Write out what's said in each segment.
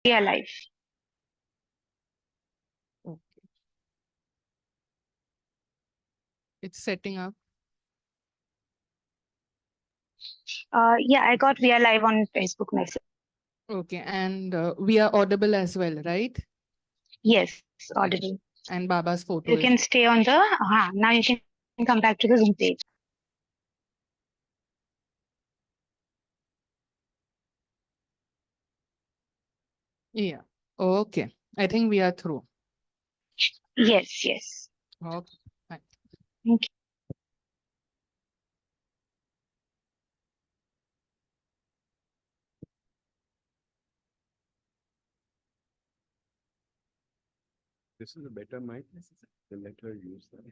real life. Okay. It's setting up. Yeah, I got we are live on Facebook message. Okay. And we are audible as well, right? Yes, audible. And Baba's photo You is. can stay on the, now you can come back to the Zoom page. Yeah. Okay. I think we are through. Yes, yes. Okay. Fine. Thank you. This is a better mic. The letter use that.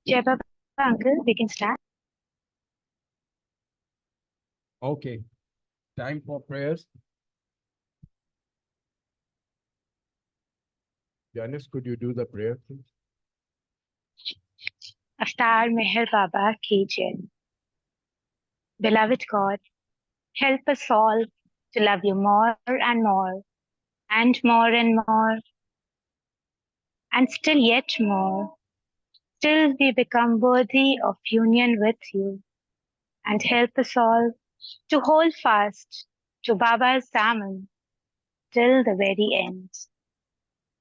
Jai Baba, uncle, we can start. Okay. Time for prayers. Janice, could you do the prayer, please? Avatar Meher Baba ki Jai. Beloved God, help us all to love you more and more, and more and more, and still yet more, till we become worthy of union with you, and help us all to hold fast to Baba's daman till the very end.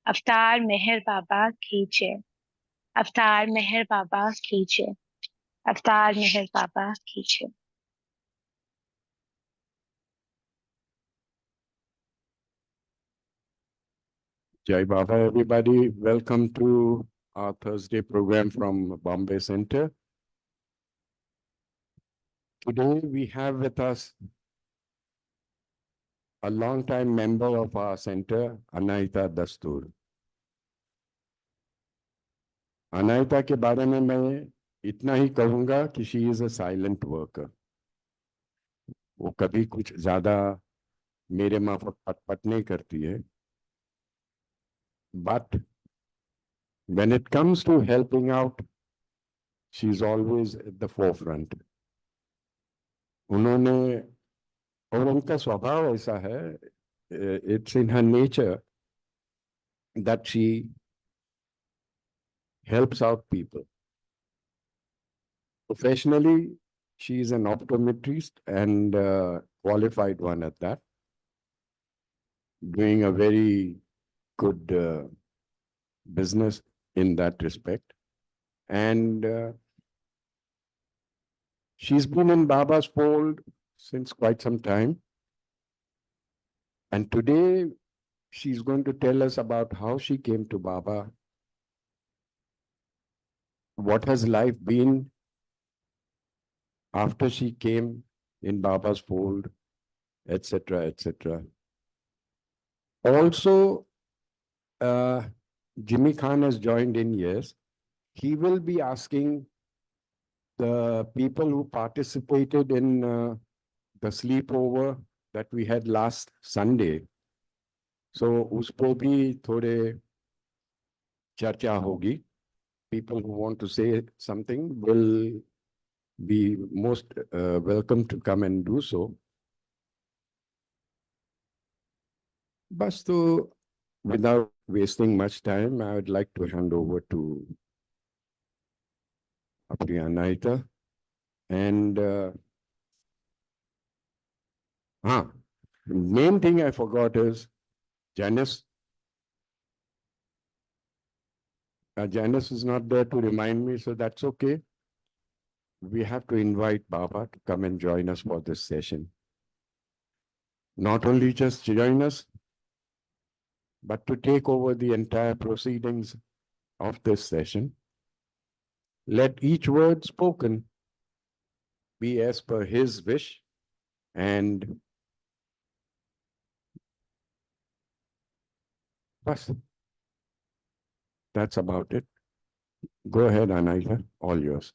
Avatar Meher Baba ki Jai. Avatar Meher Baba ki Jai. Avatar Meher Baba ki Jai. Jai Baba, everybody. Welcome to our Thursday program from Bombay Center. Today we have with us a long-time member of our center, Anahita Dastur. Anahita के बारे में मैं इतना ही कहूँगा कि she is a silent worker. वो कभी कुछ ज़्यादा मेरे माफक पटपट नहीं करती है. But when it comes to helping out, she's always at the forefront. उन्होंने और उनका स्वभाव ऐसा है, it's in her nature that she helps out people. Professionally, she is an optometrist and qualified one at that, doing a very good business in that respect. And she's been in Baba's fold since quite some time. And today she's going to tell us about how she came to Baba, what has life been after she came in Baba's fold, etc., etc. Also, Jimmy Khan has joined in, yes. He will be asking the people who participated in the sleepover that we had last Sunday. So, उसपो भी थोड़े चर्चा होगी. People who want to say something will be most welcome to come and do so. But so, without wasting much time, I would like to hand over to Apni Anahita. And main thing I forgot is Janice. Janice is not there to remind me, so that's okay. We have to invite Baba to come and join us for this session. Not only just join us, but to take over the entire proceedings of this session. Let each word spoken be as per his wish, and bas, that's about it. Go ahead, Anahita, all yours.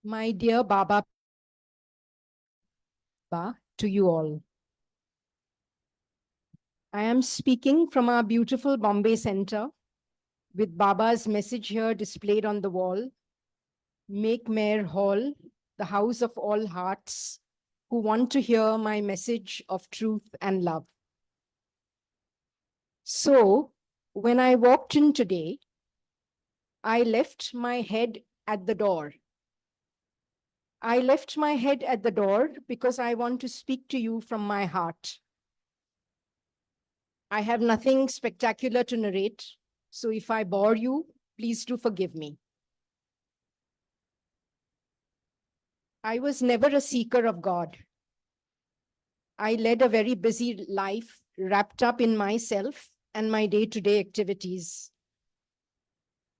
My dear Baba, to you all. I am speaking from our beautiful Bombay center with Baba's message here displayed on the wall. Make Mayor Hall the house of all hearts who want to hear my message of truth and love. So, when I walked in today, I left my head at the door. I left my head at the door because I want to speak to you from my heart. I have nothing spectacular to narrate, so if I bore you, please do forgive me. I was never a seeker of God. I led a very busy life wrapped up in myself and my day-to-day activities.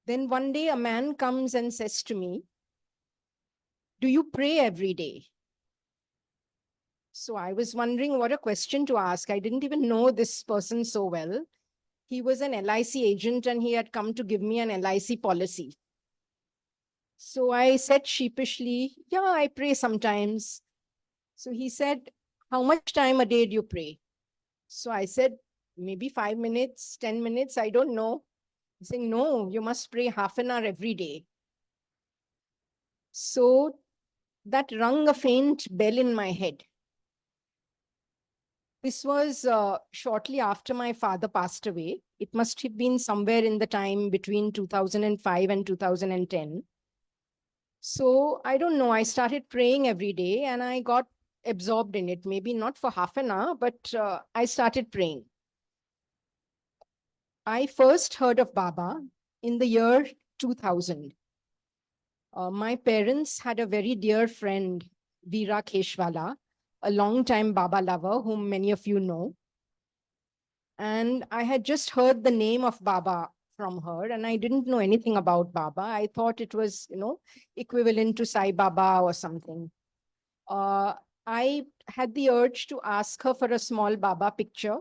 Then one day a man comes and says to me, "Do you pray every day?" So I was wondering what a question to ask. I didn't even know this person so well. He was an LIC agent and he had come to give me an LIC policy. So I said sheepishly, "Yeah, I pray sometimes." So he said, "How much time a day do you pray?" So I said, "Maybe 5 minutes, 10 minutes, I don't know." He's saying, "No, you must pray half an hour every day." So that rung a faint bell in my head. This was shortly after my father passed away. It must have been somewhere in the time between 2005 and 2010. So I don't know, I started praying every day and I got absorbed in it, maybe not for half an hour, but I started praying. I first heard of Baba in the year 2000. My parents had a very dear friend, Veera Keshwala, a long-time Baba lover whom many of you know. And I had just heard the name of Baba from her and I didn't know anything about Baba. I thought it was, equivalent to Sai Baba or something. I had the urge to ask her for a small Baba picture.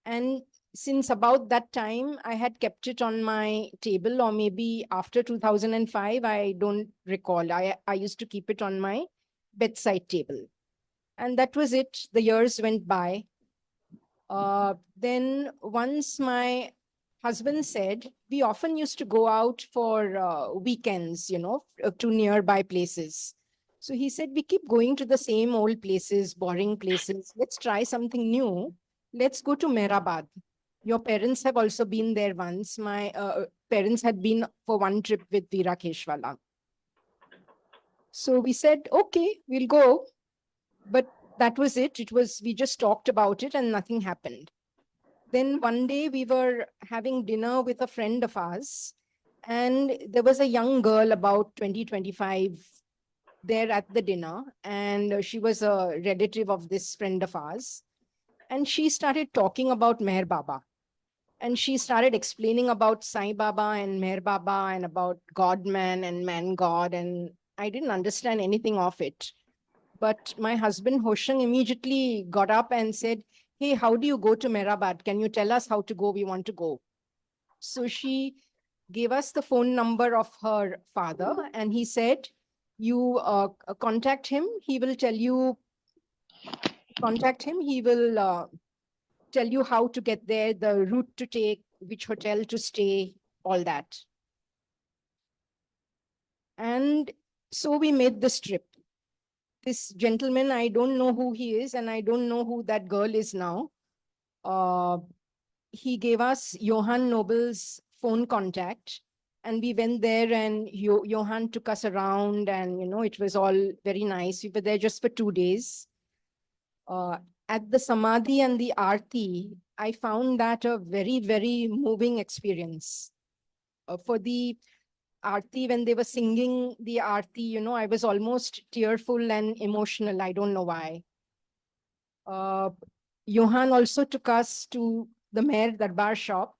And since about that time, I had kept it on my table, or maybe after 2005, I don't recall. I used to keep it on my bedside table. And that was it. The years went by. Then once my husband said, we often used to go out for weekends, to nearby places. So he said, we keep going to the same old places, boring places. Let's try something new. Let's go to Mehrabad. Your parents have also been there once. My parents had been for one trip with Veera Keshwala. So we said, okay, we'll go. But that was it. We just talked about it and nothing happened. Then one day we were having dinner with a friend of ours, and there was a young girl about 20, 25 there at the dinner, and she was a relative of this friend of ours. And she started talking about Meher Baba. And she started explaining about Sai Baba and Meher Baba and about God man and man God. And I didn't understand anything of it. But my husband, Hoshang, immediately got up and said, hey, how do you go to Mehrabad? Can you tell us how to go? We want to go. So she gave us the phone number of her father. And he said, you contact him. He will tell you, He will tell you how to get there, the route to take, which hotel to stay, all that. And so we made this trip. This gentleman, I don't know who he is, and I don't know who that girl is now. He gave us Johann Nobel's phone contact, and we went there, and Johann took us around, and it was all very nice. We were there just for 2 days. At the Samadhi and the Aarti, I found that a very, very moving experience. For the Aarti, when they were singing the Aarti, I was almost tearful and emotional. I don't know why. Johann also took us to the Mayor Darbar shop,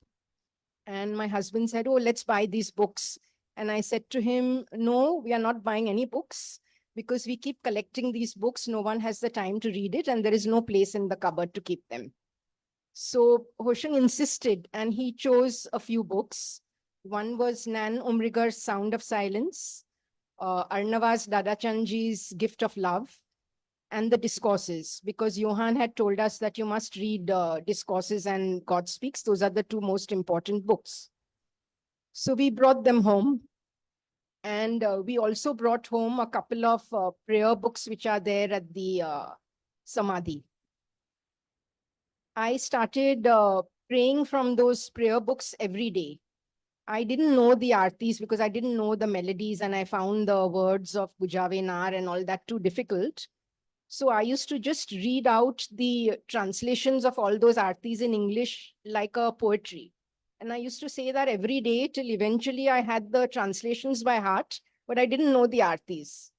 and my husband said, "Oh, let's buy these books." And I said to him, "No, we are not buying any books because we keep collecting these books. No one has the time to read it, and there is no place in the cupboard to keep them." So Hoshin insisted, and he chose a few books. One was Nan Umrigar's Sound of Silence, Arnavas Dadachandji's Gift of Love, and the discourses, because Johann had told us that you must read discourses and God Speaks. Those are the two most important books. So we brought them home. And we also brought home a couple of prayer books which are there at the Samadhi. I started praying from those prayer books every day. I didn't know the artis because I didn't know the melodies, and I found the words of Bujave Nar and all that too difficult. So I used to just read out the translations of all those artis in English like a poetry. And I used to say that every day till eventually I had the translations by heart, but I didn't know the artis.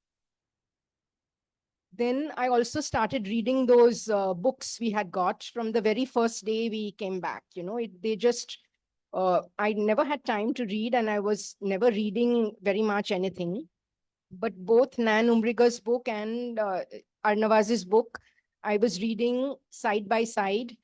Then I also started reading those books we had got from the very first day we came back. I never had time to read, and I was never reading very much anything. But both Nan Umrigar's book and Arnavaz's book, I was reading side by side.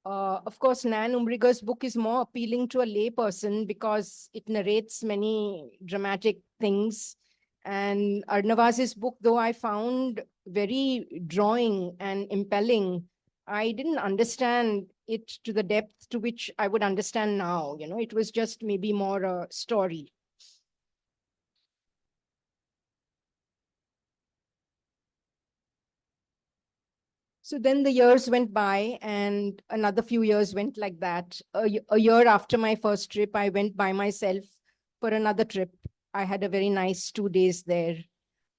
Of course, Nan Umrigar's book is more appealing to a lay person because it narrates many dramatic things. And Arnavaz's book, though I found very drawing and impelling, I didn't understand it to the depth to which I would understand now. It was just maybe more a story. So then the years went by, and another few years went like that. A year after my first trip, I went by myself for another trip. I had a very nice 2 days there.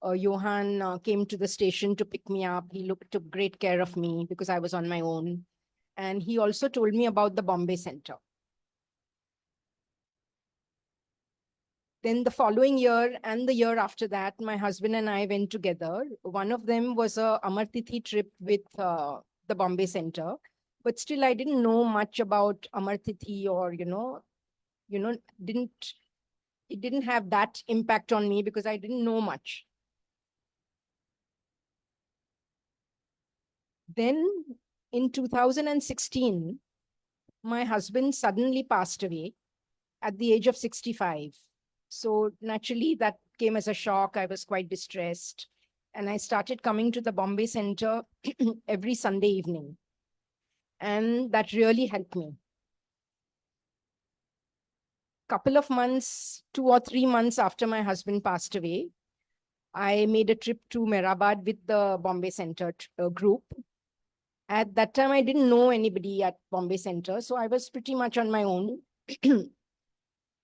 Johann came to the station to pick me up. He took great care of me because I was on my own. And he also told me about the Bombay Center. Then the following year and the year after that, my husband and I went together. One of them was a Amar Tithi trip with the Bombay Center. But still, I didn't know much about Amar Tithi, or, it didn't have that impact on me because I didn't know much. Then in 2016, my husband suddenly passed away at the age of 65. So naturally, that came as a shock. I was quite distressed. And I started coming to the Bombay Center every Sunday evening. And that really helped me. Couple of months, 2 or 3 months after my husband passed away, I made a trip to Mehrabad with the Bombay Center group. At that time, I didn't know anybody at Bombay Center, so I was pretty much on my own.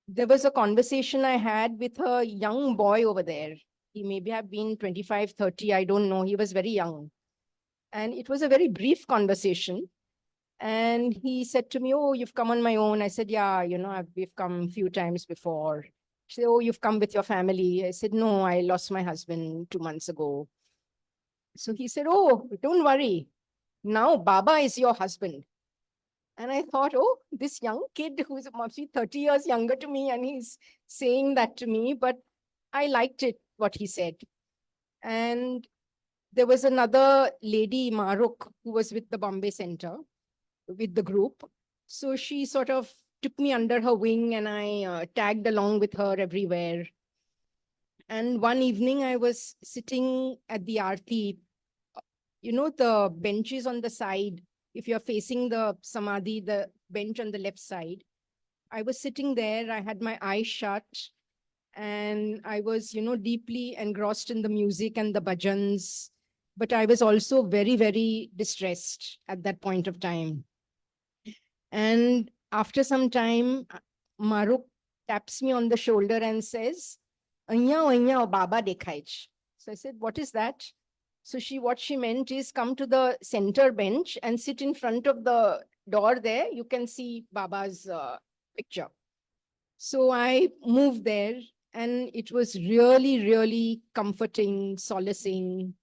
There was a conversation I had with a young boy over there. He maybe have been 25, 30, I don't know. He was very young. And it was a very brief conversation. And he said to me, "Oh, you've come on my own." I said, "Yeah, we've come a few times before." She said, "Oh, you've come with your family." I said, "No, I lost my husband 2 months ago." So he said, "Oh, don't worry. Now Baba is your husband." And I thought, oh, this young kid who's must be 30 years younger to me, and he's saying that to me, but I liked it, what he said. And there was another lady, Maruk, who was with the Bombay Center, with the group. So she sort of took me under her wing, and I tagged along with her everywhere. And one evening I was sitting at the Aarti, the benches on the side. If you're facing the Samadhi, the bench on the left side, I was sitting there, I had my eyes shut, and I was, deeply engrossed in the music and the bhajans. But I was also very, very distressed at that point of time. And after some time, Maruk taps me on the shoulder and says, Anya Baba dekhai chhe." So I said, what is that? So what she meant is come to the center bench and sit in front of the door there. You can see Baba's picture. So I moved there, and it was really, really comforting, solacing,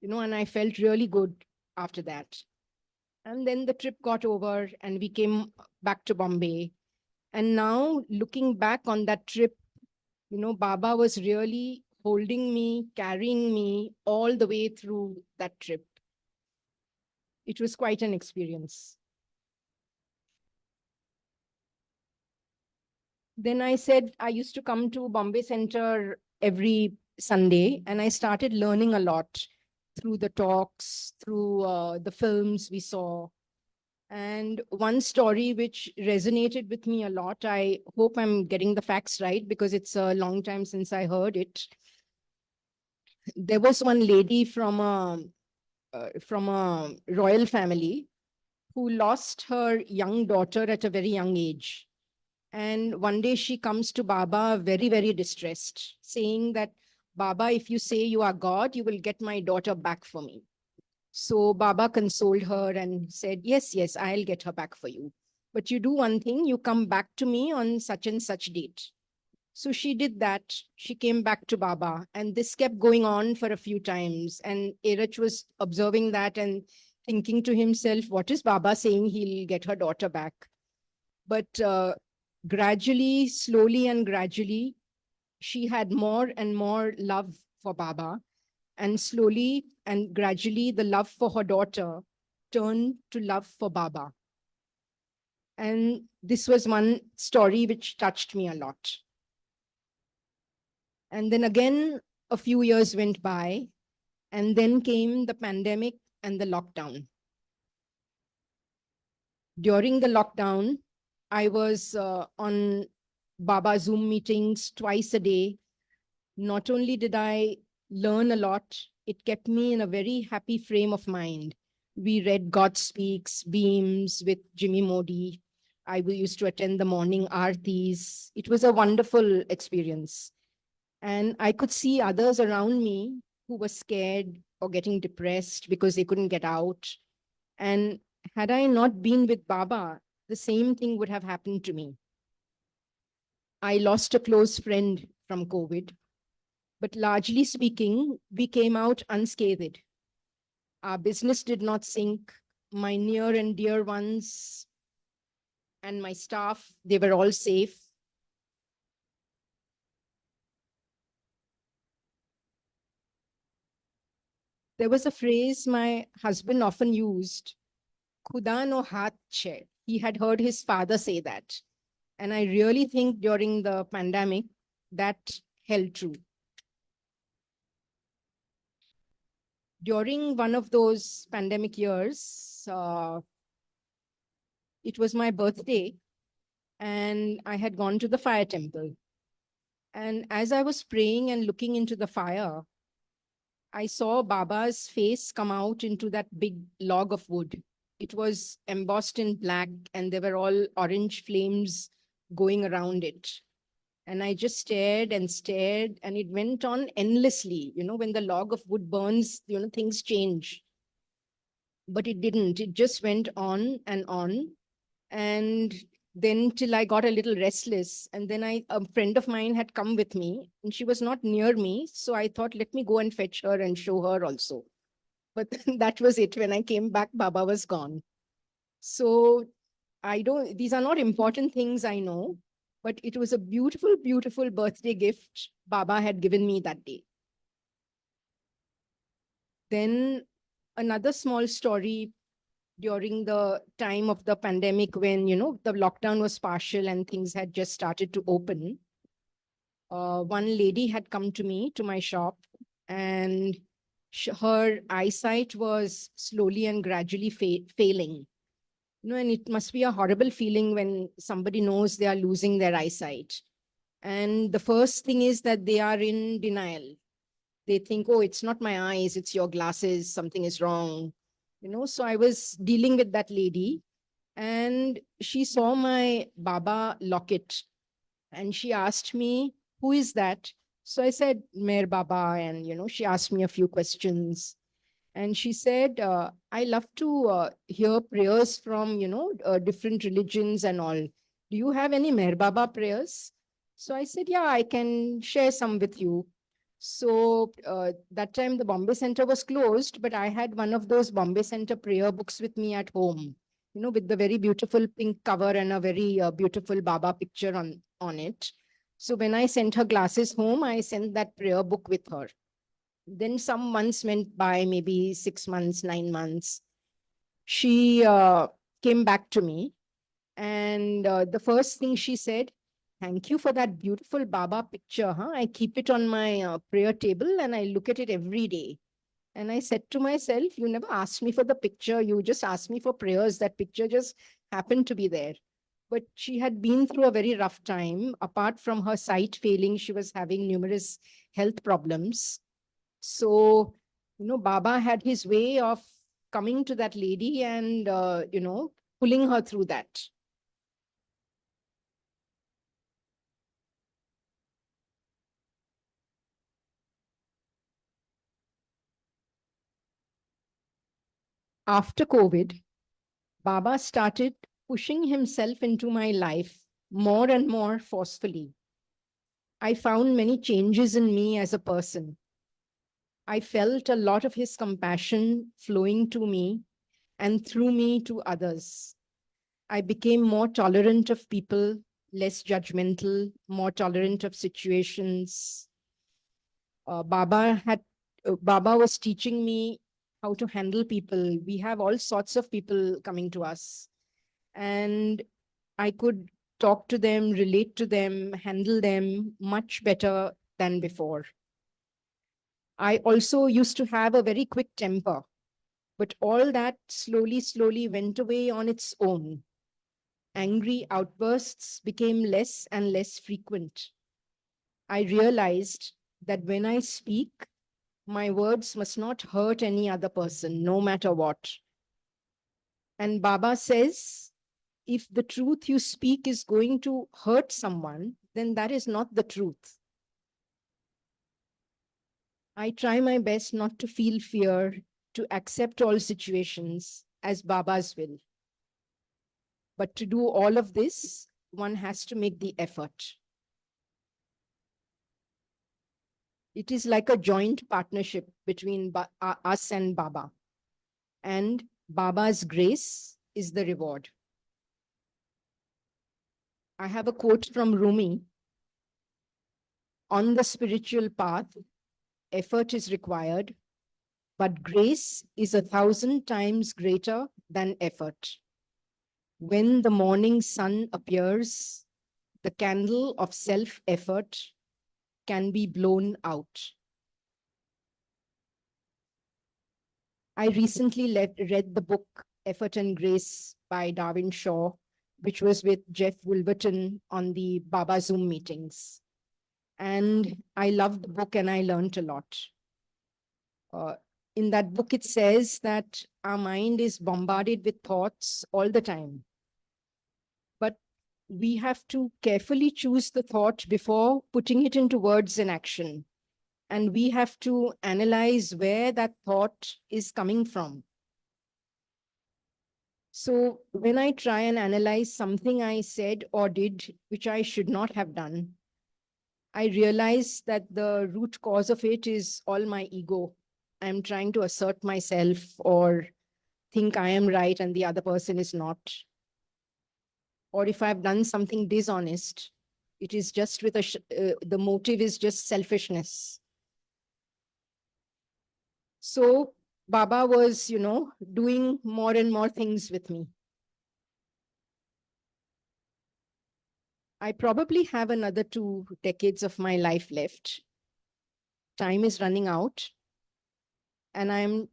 and I felt really good after that. And then the trip got over and we came back to Bombay. And now looking back on that trip, Baba was really holding me, carrying me all the way through that trip. It was quite an experience. Then I said I used to come to Bombay Center every Sunday, and I started learning a lot through the talks, through the films we saw. And one story which resonated with me a lot, I hope I'm getting the facts right because it's a long time since I heard it. There was one lady from a royal family who lost her young daughter at a very young age. And one day she comes to Baba very, very distressed, saying that, Baba, if you say you are God, you will get my daughter back for me. So Baba consoled her and said, yes, yes, I'll get her back for you. But you do one thing, you come back to me on such and such date. So she did that. She came back to Baba, and this kept going on for a few times. And Erach was observing that and thinking to himself, what is Baba saying? He'll get her daughter back. But gradually, slowly and gradually, she had more and more love for Baba. And slowly and gradually, the love for her daughter turned to love for Baba. And this was one story which touched me a lot. And then again, a few years went by, and then came the pandemic and the lockdown. During the lockdown, I was on Baba Zoom meetings twice a day. Not only did I learn a lot, it kept me in a very happy frame of mind. We read God Speaks, Beams with Jimmy Modi. I used to attend the morning aartis. It was a wonderful experience. And I could see others around me who were scared or getting depressed because they couldn't get out. And had I not been with Baba, the same thing would have happened to me. I lost a close friend from COVID, but largely speaking, we came out unscathed. Our business did not sink. My near and dear ones and my staff, they were all safe. There was a phrase my husband often used, Khuda no haath chhe. He had heard his father say that. And I really think during the pandemic, that held true. During one of those pandemic years, it was my birthday, and I had gone to the fire temple. And as I was praying and looking into the fire, I saw Baba's face come out into that big log of wood. It was embossed in black, and there were all orange flames going around it. And I just stared, and it went on endlessly. When the log of wood burns, things change. But it didn't. It just went on and on. And then till I got a little restless. And then a friend of mine had come with me, and she was not near me. So I thought, let me go and fetch her and show her also. But that was it. When I came back, Baba was gone. So these are not important things, I know, but it was a beautiful, beautiful birthday gift Baba had given me that day. Then another small story during the time of the pandemic when, the lockdown was partial and things had just started to open. One lady had come to me, to my shop, and her eyesight was slowly and gradually failing. And it must be a horrible feeling when somebody knows they are losing their eyesight. And the first thing is that they are in denial. They think, oh, it's not my eyes, it's your glasses, something is wrong. So I was dealing with that lady, And she saw my Baba locket and she asked me, who is that? So I said, Mer Baba. And, she asked me a few questions. And she said, I love to hear prayers from, different religions and all. Do you have any Mer Baba prayers? So I said, yeah, I can share some with you. So that time the Bombay Center was closed, but I had one of those Bombay Center prayer books with me at home, with the very beautiful pink cover and a very beautiful Baba picture on it. So when I sent her glasses home, I sent that prayer book with her. Then some months went by, maybe 6 months, 9 months. She came back to me, and the first thing she said, thank you for that beautiful Baba picture. I keep it on my prayer table and I look at it every day. And I said to myself, you never asked me for the picture. You just asked me for prayers. That picture just happened to be there. But she had been through a very rough time. Apart from her sight failing, she was having numerous health problems. So, Baba had his way of coming to that lady and, pulling her through that. After COVID, Baba started pushing himself into my life more and more forcefully. I found many changes in me as a person. I felt a lot of his compassion flowing to me and through me to others. I became more tolerant of people, less judgmental, more tolerant of situations. Baba was teaching me how to handle people. We have all sorts of people coming to us, and I could talk to them, relate to them, handle them much better than before. I also used to have a very quick temper, but all that slowly went away on its own. Angry outbursts became less and less frequent. I realized that when I speak, my words must not hurt any other person, no matter what. And Baba says, if the truth you speak is going to hurt someone, then that is not the truth. I try my best not to feel fear, to accept all situations as Baba's will. But to do all of this, one has to make the effort. It is like a joint partnership between us and Baba. And Baba's grace is the reward. I have a quote from Rumi. On the spiritual path, effort is required, but grace is 1,000 times greater than effort. When the morning sun appears, the candle of self-effort can be blown out. I recently read the book Effort and Grace by Darwin Shaw, which was with Jeff Wolverton on the Baba Zoom meetings. And I loved the book and I learned a lot. In that book, it says that our mind is bombarded with thoughts all the time. But we have to carefully choose the thought before putting it into words and action. And we have to analyze where that thought is coming from. So when I try and analyze something I said or did, which I should not have done, I realize that the root cause of it is all my ego. I'm trying to assert myself or think I am right and the other person is not. Or if I've done something dishonest, it is just with the motive is just selfishness. So Baba was, doing more and more things with me. I probably have another 2 decades of my life left. Time is running out. And I'm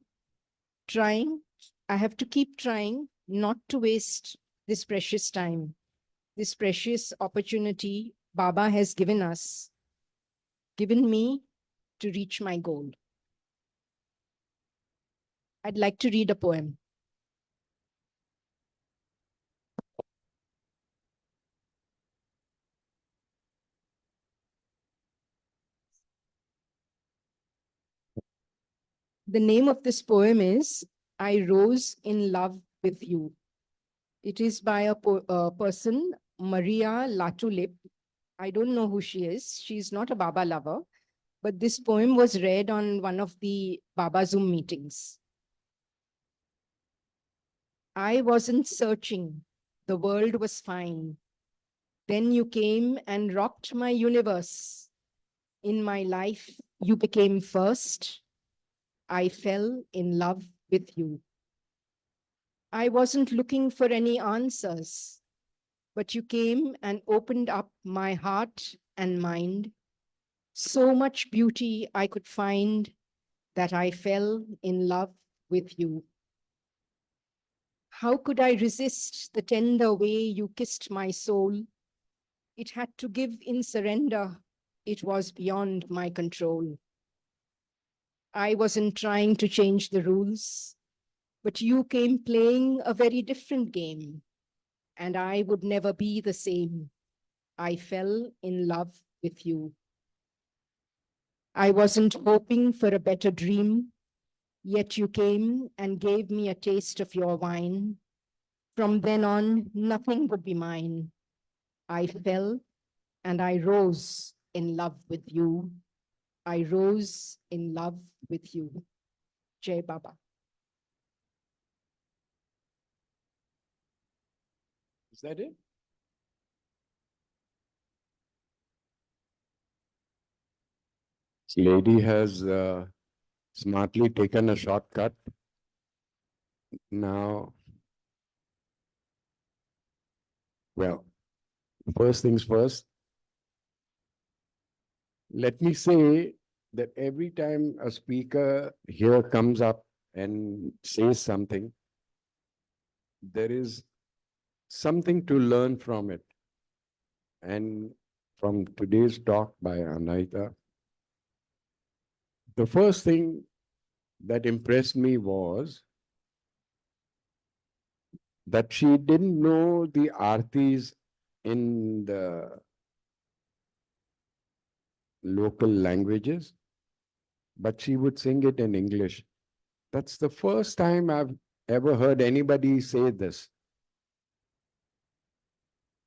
trying, I have to keep trying not to waste this precious time, this precious opportunity Baba has given us, given me to reach my goal. I'd like to read a poem. The name of this poem is I Rose in Love with You. It is by a person, Maria Latulip. I don't know who she is. She's not a Baba lover, but this poem was read on one of the Baba Zoom meetings. I wasn't searching. The world was fine. Then you came and rocked my universe. In my life, you became first. I fell in love with you. I wasn't looking for any answers, but you came and opened up my heart and mind. So much beauty I could find that I fell in love with you. How could I resist the tender way you kissed my soul? It had to give in surrender. It was beyond my control. I wasn't trying to change the rules, but you came playing a very different game, and I would never be the same. I fell in love with you. I wasn't hoping for a better dream, yet you came and gave me a taste of your wine. From then on, nothing would be mine. I fell and I rose in love with you. I rose in love with you. Jai Baba. Is that it? This lady has smartly taken a shortcut. Now, well, first things first, let me say that every time a speaker here comes up and says something, there is something to learn from it. And from today's talk by Anahita, the first thing that impressed me was that she didn't know the artis in the local languages, but she would sing it in English. That's the first time I've ever heard anybody say this.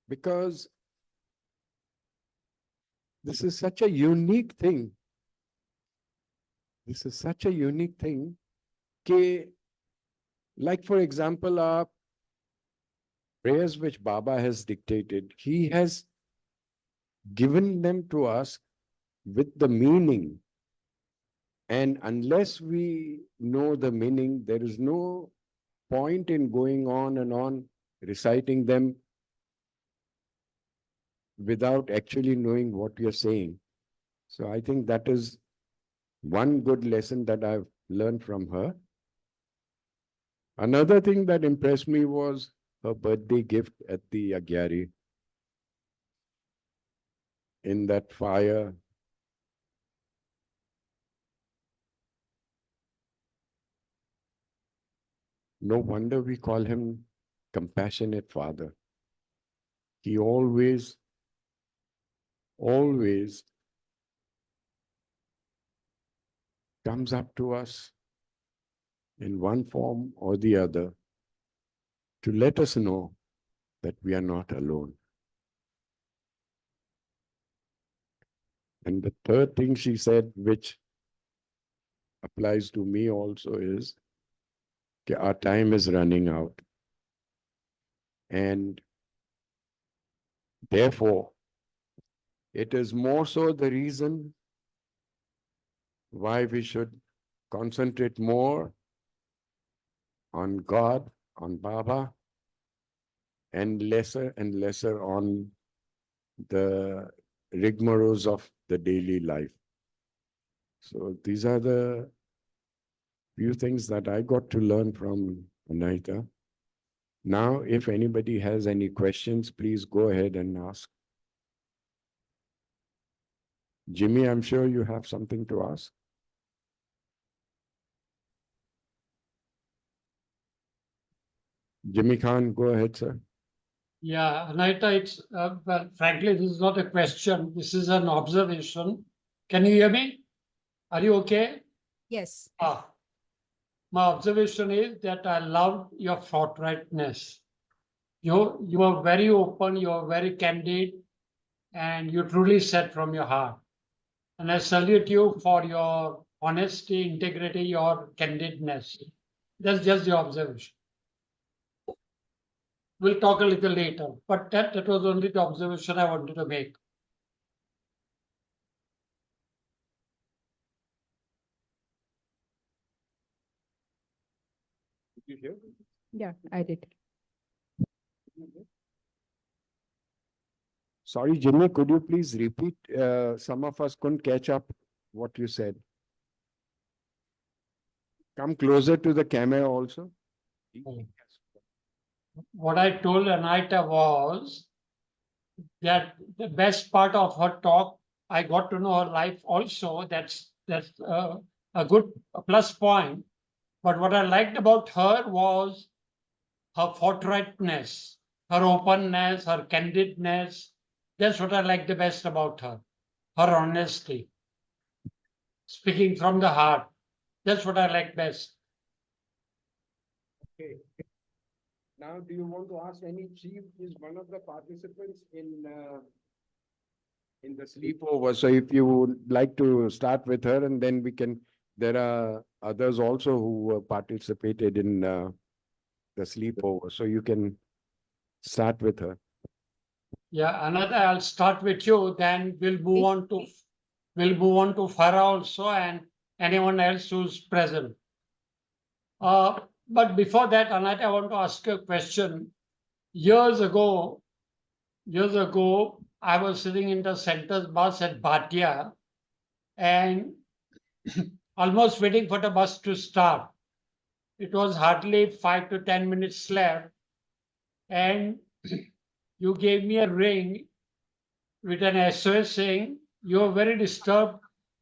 Because this is such a unique thing. This is such a unique thing. Like, for example, our prayers which Baba has dictated, he has given them to us with the meaning. And unless we know the meaning, there is no point in going on and on reciting them without actually knowing what you're saying. So I think that is one good lesson that I've learned from her. Another thing that impressed me was her birthday gift at the Agyari. In that fire, no wonder we call him compassionate father. He always comes up to us in one form or the other to let us know that we are not alone. And the third thing she said, which applies to me also, is that our time is running out. And therefore, it is more so the reason why we should concentrate more on God, on Baba, and lesser on the rigmaroles of the daily life. So these are the few things that I got to learn from Anahita. Now, if anybody has any questions, please go ahead and ask. Jimmy, I'm sure you have something to ask. Jimmy Khan, go ahead, sir. Yeah, Anahita, well, frankly, this is not a question. This is an observation. Can you hear me? Are you okay? Yes. Ah, my observation is that I loved your forthrightness. You are very open, you are very candid, and you truly said from your heart. And I salute you for your honesty, integrity, your candidness. That's just the observation. We'll talk a little later, but that was only the observation I wanted to make. Did you hear? Yeah, I did. Sorry, Jimmy, could you please repeat? Some of us couldn't catch up what you said. Come closer to the camera also. What I told Anahita was that the best part of her talk, I got to know her life also. That's a good plus point. But what I liked about her was her forthrightness, her openness, her candidness. That's what I like the best about her. Her honesty, speaking from the heart. That's what I like best. Okay. Now, do you want to ask any chief is one of the participants in the sleepover? So if you would like to start with her, and then we can, there are others also who participated in the sleepover. So you can start with her. Yeah, Anahita, I'll start with you, then we'll move on to Farah also and anyone else who's present. But before that, Anahita, I want to ask you a question. Years ago, I was sitting in the center's bus at Bhatia and almost waiting for the bus to start. It was hardly 5 to 10 minutes left, and you gave me a ring with an SOS saying, you were very disturbed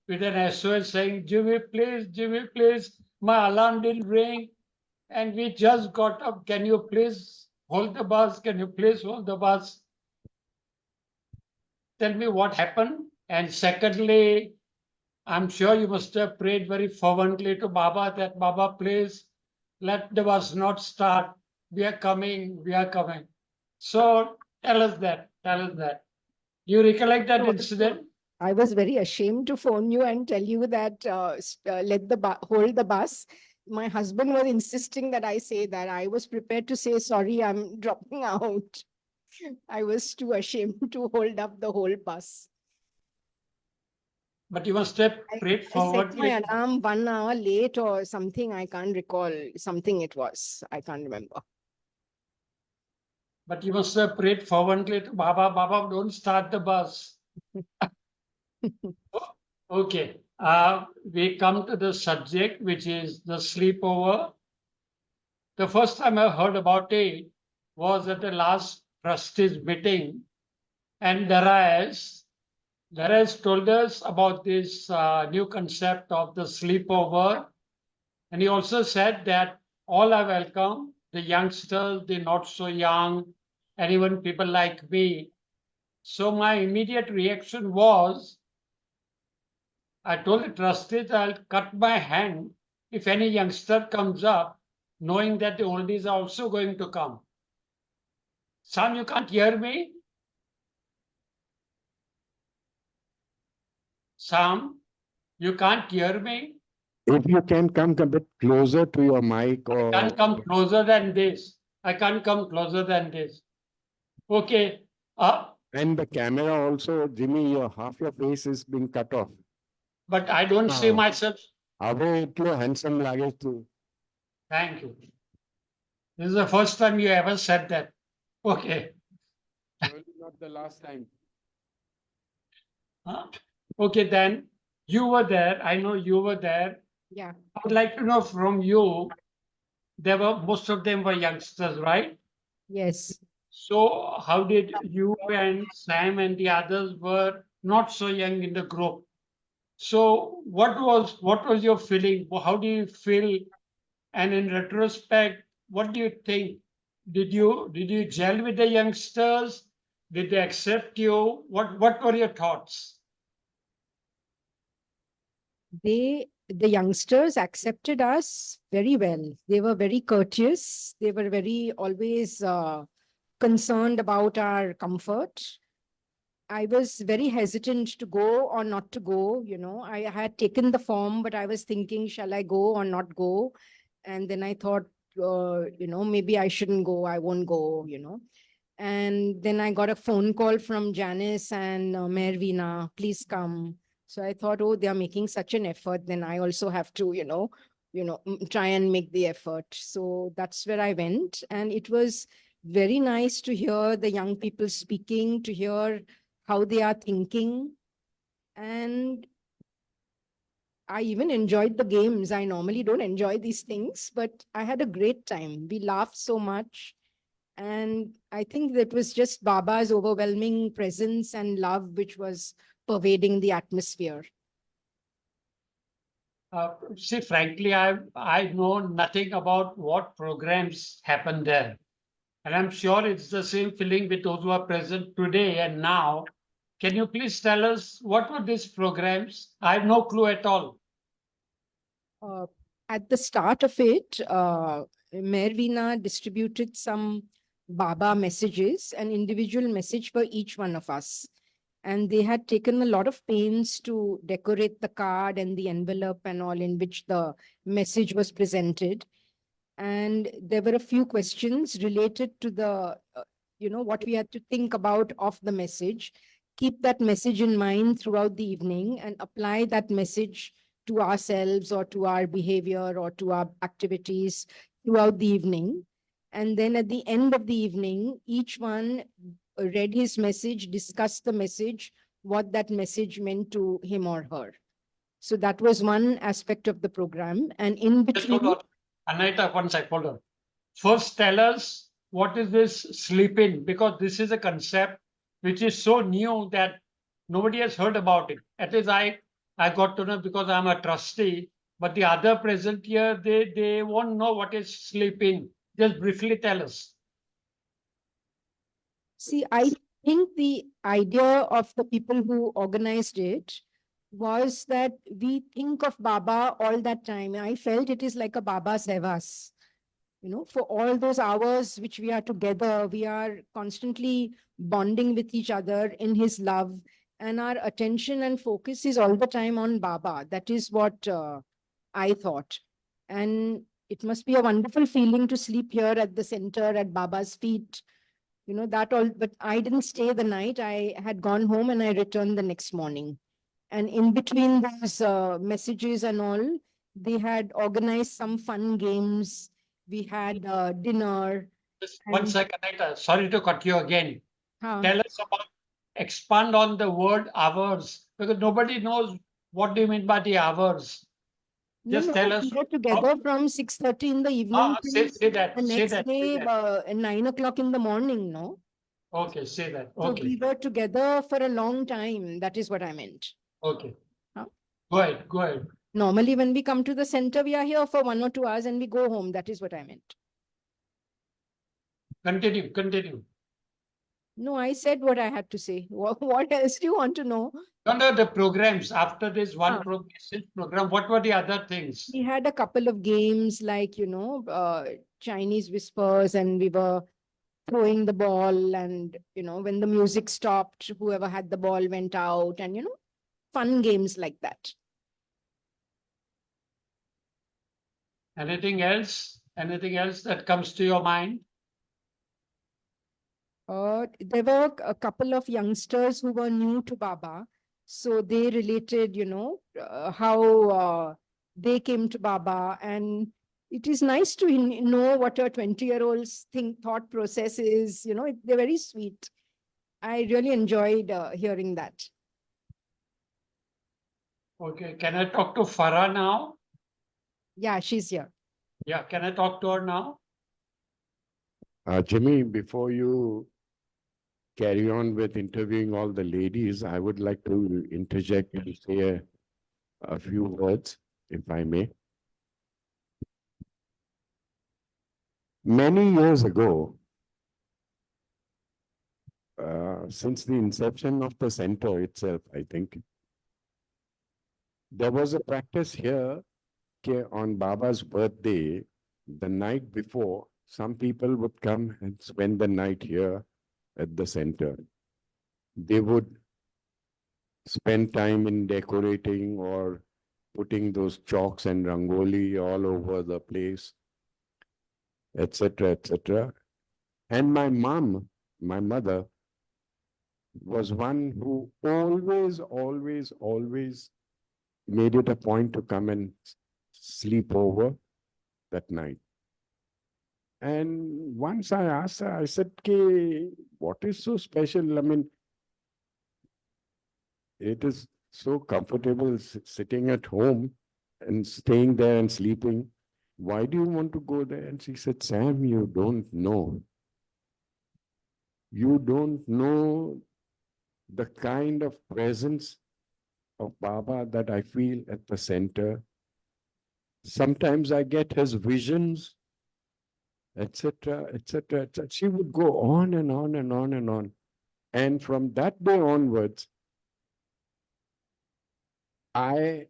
with an SOS saying, Jimmy, please, my alarm didn't ring and we just got up. Can you please hold the bus? Can you please hold the bus? Tell me what happened. And secondly, I'm sure you must have prayed very fervently to Baba that Baba, please let the bus not start. We are coming. So tell us that. You recollect that No, incident? I was very ashamed to phone you and tell you that hold the bus. My husband was insisting that I say that. I was prepared to say, sorry, I'm dropping out. I was too ashamed to hold up the whole bus. But you must have prayed I set fervently. my alarm 1 hour late or something. I can't recall. Something it was. I can't remember. But you must have prayed fervently to Baba, Baba, don't start the bus. Okay. We come to the subject, which is the sleepover. The first time I heard about it was at the last trustees meeting, and Darius told us about this new concept of the sleepover, and he also said that all are welcome, the youngsters, the not so young, and even people like me. So my immediate reaction was, I told the trustees I'll cut my hand if any youngster comes up, knowing that the oldies are also going to come. Sam, you can't hear me? Sam, you can't hear me? If you can come a bit closer to your mic I or. can't come closer than this. Okay. And the camera also, Jimmy, half your face is being cut off. But I don't see Oh. myself. Ave itlo handsome lage tu. Thank you. This is the first time you ever said that. Okay. Surely not the last time. Okay, then you were there. I know you were there. Yeah. I would like to know from you, most of them were youngsters, right? Yes. So how did you and Sam and the others were not so young in the group? So what was your feeling? How do you feel? And in retrospect, what do you think? Did you gel with the youngsters? Did they accept you? What were your thoughts? They the youngsters accepted us very well. They were very courteous. They were very always concerned about our comfort. I was very hesitant to go or not to go. I had taken the form, but I was thinking, shall I go or not go? And then I thought, maybe I shouldn't go. I won't go. And then I got a phone call from Janice and Mayor Veena, please come. So I thought, oh, they are making such an effort. Then I also have to, try and make the effort. So that's where I went. And it was very nice to hear the young people speaking, to hear how they are thinking. And I even enjoyed the games. I normally don't enjoy these things, but I had a great time. We laughed so much. And I think that was just Baba's overwhelming presence and love, which was pervading the atmosphere. See, frankly, I know nothing about what programs happen there. And I'm sure it's the same feeling with those who are present today and now. Can you please tell us what were these programs? I have no clue at all. At the start of it, Mayor Veena distributed some Baba messages, an individual message for each one of us. And they had taken a lot of pains to decorate the card and the envelope and all in which the message was presented. And there were a few questions related to the, what we had to think about of the message. Keep that message in mind throughout the evening and apply that message to ourselves or to our behavior or to our activities throughout the evening. And then at the end of the evening, each one read his message, discussed the message, what that message meant to him or her. So that was one aspect of the program. And in Just hold between, on. Anahita, one sec, hold on. First, tell us what is this sleep in? Because this is a concept which is so new that nobody has heard about it. At least I got to know because I'm a trustee, but the other present here, they won't know what is sleep in. Just briefly tell us. see, I think the idea of the people who organized it was that we think of Baba all that time. I felt it is like a Baba Sevas. For all those hours which we are together, we are constantly bonding with each other in his love. And our attention and focus is all the time on Baba. That is what I thought. And it must be a wonderful feeling to sleep here at the center at Baba's feet. That all, but I didn't stay the night. I had gone home and I returned the next morning. And in between those messages and all, they had organized some fun games. We had dinner. Just 1 second, Anahita. Sorry to cut you again. Huh. Tell us about, expand on the word hours, because nobody knows what do you mean by the hours. Just tell us. We were together from 6:30 in the evening till Say that. the Say next that. day, Say that. at 9 o'clock in the morning, no? Okay, say that. So Okay. we were together for a long time. That is what I meant. Okay. Huh? Go ahead. Go ahead. Normally, when we come to the center, we are here for 1 or 2 hours and we go home. That is what I meant. Continue. Continue. No, I said what I had to say. What else do you want to know? No, the programs after this one Ah. program, what were the other things? We had a couple of games like, Chinese whispers, and we were throwing the ball, and, when the music stopped, whoever had the ball went out, and, fun games like that. Anything else? Anything else that comes to your mind? There were a couple of youngsters who were new to Baba. So they related, how they came to Baba. And it is nice to know what a 20-year-old's thought process is. They're very sweet. I really enjoyed hearing that. Okay, can I talk to Farah now? Yeah, she's here. Yeah, can I talk to her now? Jimmy, before you carry on with interviewing all the ladies, I would like to interject and say a few words, if I may. Many years ago, since the inception of the center itself, I think, There was a practice here on Baba's birthday, the night before, some people would come and spend the night here at the center. They would spend time in decorating or putting those chalks and rangoli all over the place, etc., etc. And my mom, my mother, was one who always made it a point to come and sleep over that night. And once I asked her, I said, what is so special? I mean, it is so comfortable sitting at home and staying there and sleeping. Why do you want to go there? And she said, Sam, you don't know. You don't know the kind of presence of Baba that I feel at the center. Sometimes I get his visions, etc., etc., etc. She would go on and on and on and on. And from that day onwards, I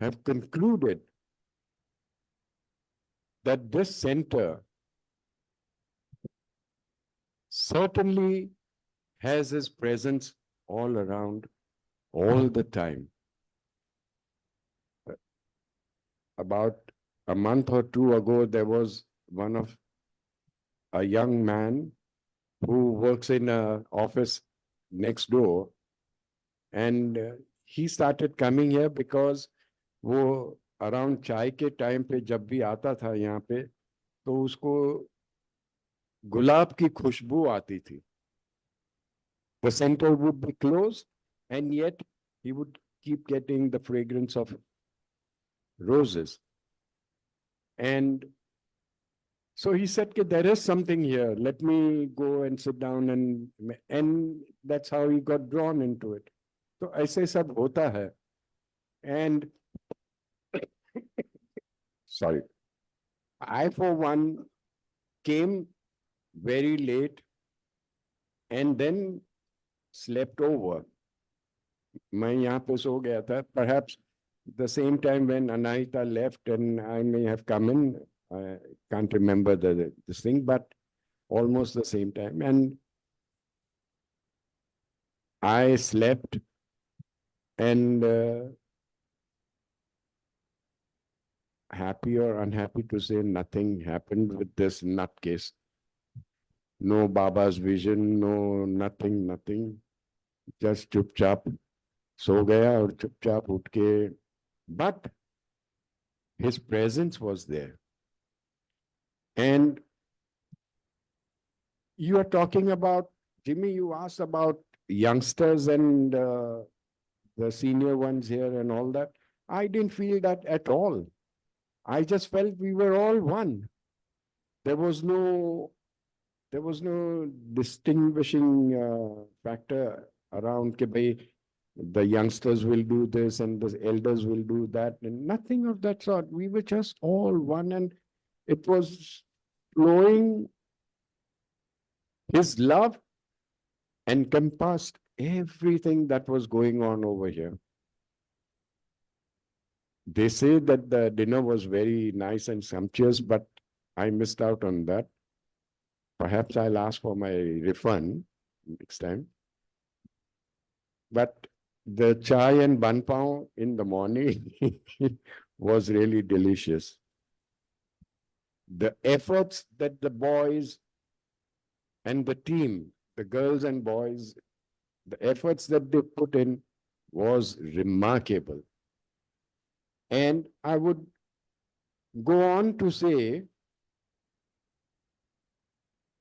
have concluded that this center certainly has his presence all around, all the time. About a month or two ago, there was a young man who works in an office next door, and he started coming here because वो around चाय के time पे जब भी आता था यहाँ पे तो उसको गुलाब की खुशबू आती थी. The center would be closed, and yet he would keep getting the fragrance of roses. And so he said, there is something here. Let me go and sit down, and that's how he got drawn into it. So ऐसे सब होता है. And sorry, I for one came very late and then slept over. मैं यहाँ पे सो गया था. Perhaps the same time when Anahita left and I may have come in. I can't remember this thing, but almost the same time. And I slept, and happy or unhappy to say, nothing happened with this nutcase. No Baba's vision, no nothing. Just चुपचाप सो गया और चुपचाप उठ के. But his presence was there. And you are talking about, Jimmy, you asked about youngsters and the senior ones here and all that. I didn't feel that at all. I just felt we were all one. There was no distinguishing factor around ke bhai, the youngsters will do this and the elders will do that, and nothing of that sort. We were just all one, and it was flowing. His love encompassed everything that was going on over here. They say that the dinner was very nice and sumptuous, but I missed out on that. Perhaps I'll ask for my refund next time. But the chai and bun pav in the morning was really delicious. The efforts that the boys and the team, the girls and boys, the efforts that they put in was remarkable. And I would go on to say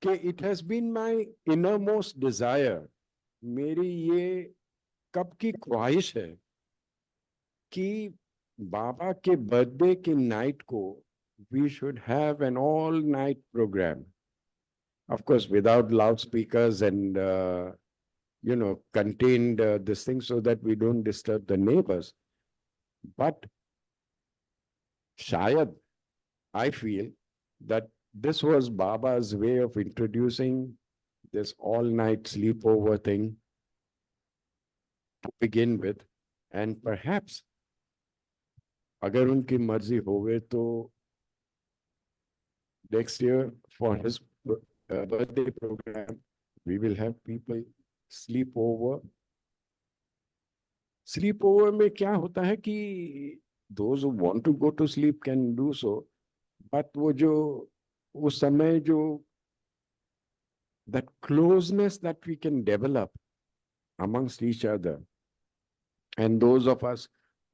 that it has been my innermost desire, मेरी ये कब की ख्वाहिश है कि बाबा के birthday के night को we should have an all-night program. Of course, without loudspeakers and, contained this thing so that we don't disturb the neighbors. But shayad, I feel that this was Baba's way of introducing this all-night sleepover thing to begin with. And perhaps अगर उनकी मर्जी होवे तो next year for his birthday program, we will have people sleep over. Sleep over में क्या होता है कि those who want to go to sleep can do so, but वो जो उस समय जो that closeness that we can develop amongst each other, and those of us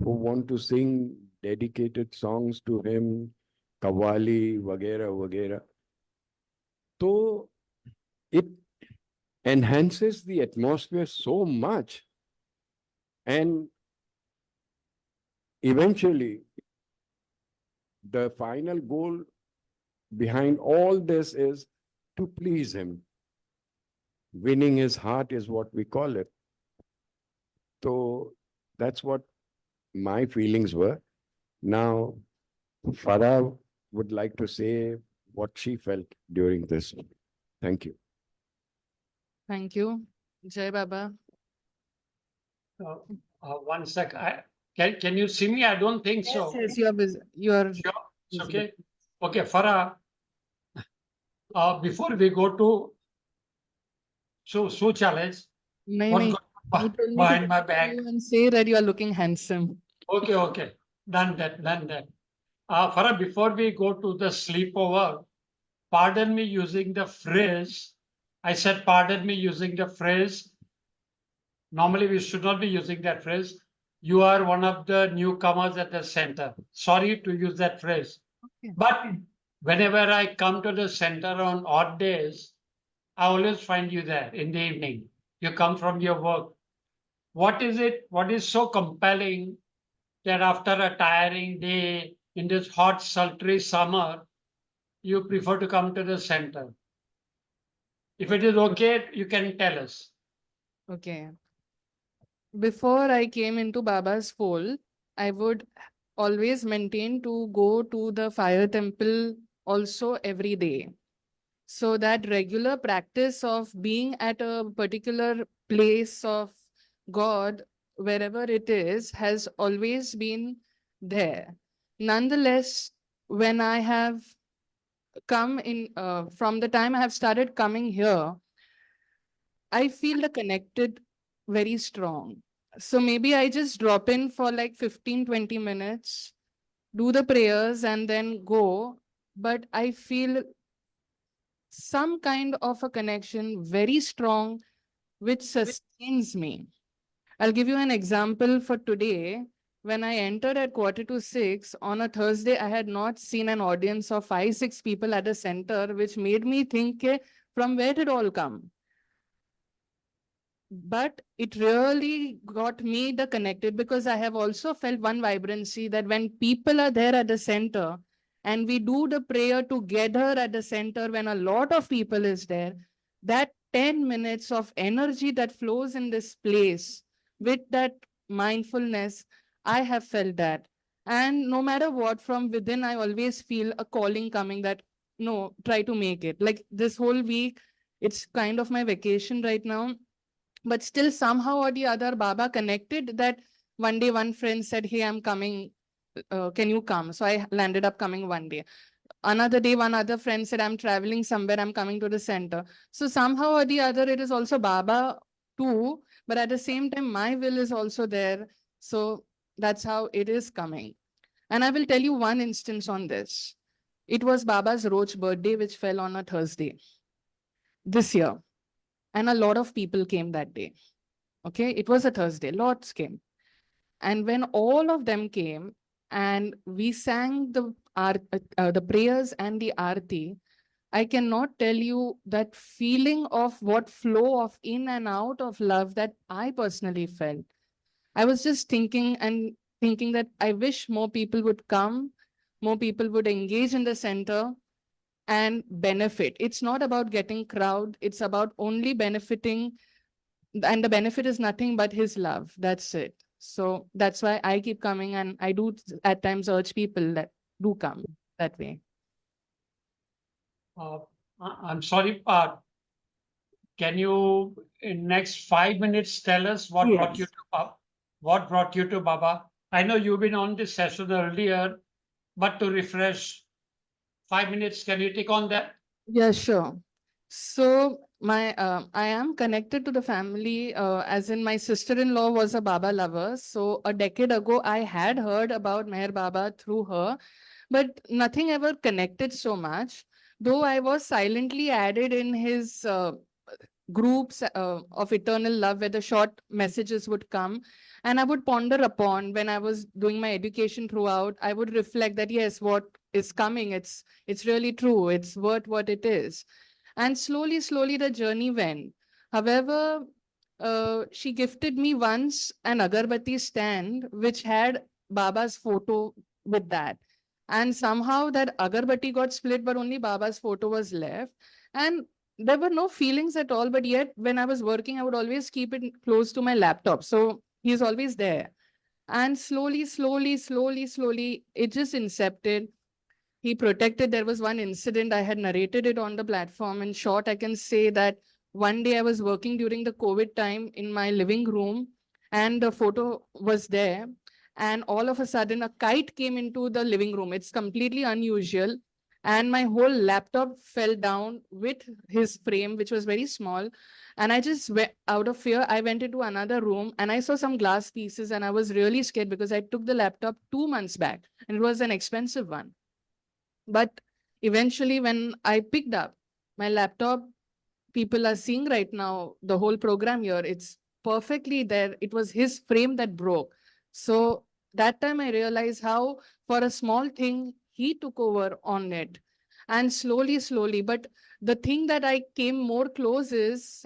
who want to sing dedicated songs to him, Kawali, वगैरह वगैरह, तो it enhances the atmosphere so much. And eventually, the final goal behind all this is to please him. Winning his heart is what we call it. So that's what my feelings were. Now, Farah would like to say what she felt during this. Thank you. Thank you. Jai Baba. One sec. Can you see me? I don't think so. Yes, you are busy. You are Sure. It's visible. okay. Okay, Farah. Before we go to so challenge, नहीं what नहीं. got You told me to behind my come to back? you and say that you are looking handsome. Okay. Done that. Farah, before we go to the sleepover, pardon me using the phrase. I said, pardon me using the phrase. Normally, we should not be using that phrase. You are one of the newcomers at the center. Sorry to use that phrase. Okay. But whenever I come to the center on odd days, I always find you there in the evening. You come from your work. What is it? What is so compelling that after a tiring day in this hot, sultry summer, you prefer to come to the center? If it is okay, you can tell us. Okay. Before I came into Baba's fold, I would always maintain to go to the fire temple also every day. So that regular practice of being at a particular place of God, wherever it is, has always been there. Nonetheless, when I have come in, from the time I have started coming here, I feel the connected very strong. So maybe I just drop in for like 15-20 minutes, do the prayers, and then go. But I feel some kind of a connection very strong, which sustains me. I'll give you an example for today. When I entered at 5:45 on a Thursday, I had not seen an audience of 5-6 people at the center, which made me think, from where did it all come? But it really got me the connected, because I have also felt one vibrancy that when people are there at the center and we do the prayer together at the center, when a lot of people is there, that 10 minutes of energy that flows in this place with that mindfulness, I have felt that. And no matter what, from within, I always feel a calling coming that, no, try to make it. Like this whole week, it's kind of my vacation right now. But still, somehow or the other, Baba connected that one day one friend said, hey, I'm coming. Can you come? So I landed up coming one day. Another day, one other friend said, I'm traveling somewhere, I'm coming to the center. So somehow or the other, it is also Baba too. But at the same time, my will is also there. So that's how it is coming. And I will tell you one instance on this. It was Baba's Roach birthday, which fell on a Thursday this year. And a lot of people came that day. Okay, it was a Thursday, lots came. And when all of them came and we sang the prayers and the arti, I cannot tell you that feeling of what flow of in and out of love that I personally felt. I was just thinking that I wish more people would come, more people would engage in the center and benefit. It's not about getting crowd, it's about only benefiting, and the benefit is nothing but his love. That's it. So that's why I keep coming, and I do at times urge people that do come that way. I'm sorry, can you in next 5 minutes tell us what brought you Yes. to what brought you to Baba? I know you've been on this session earlier, but to refresh 5 minutes, can you take on that? Yeah, sure. So I am connected to the family, as in my sister-in-law was a Baba lover. So a decade ago, I had heard about Meher Baba through her, but nothing ever connected so much. Though I was silently added in his groups of eternal love where the short messages would come, and I would ponder upon when I was doing my education throughout. I would reflect that yes, what is coming, it's really true, it's worth what it is. And slowly the journey went. However, she gifted me once an agarbatti stand which had Baba's photo with that, and somehow that agarbatti got split but only Baba's photo was left. And there were no feelings at all, but yet when I was working, I would always keep it close to my laptop, so he's always there. And slowly it just incepted. He protected. There was one incident, I had narrated it on the platform. In short, I can say that one day I was working during the COVID time in my living room, and the photo was there, and all of a sudden a kite came into the living room. It's completely unusual, and my whole laptop fell down with his frame, which was very small. And I just went out of fear. I went into another room and I saw some glass pieces, and I was really scared because I took the laptop 2 months back and it was an expensive one. But eventually, when I picked up my laptop, people are seeing right now the whole program here. It's perfectly there. It was his frame that broke. So that time I realized how, for a small thing, he took over on it. And slowly, but the thing that I came more close is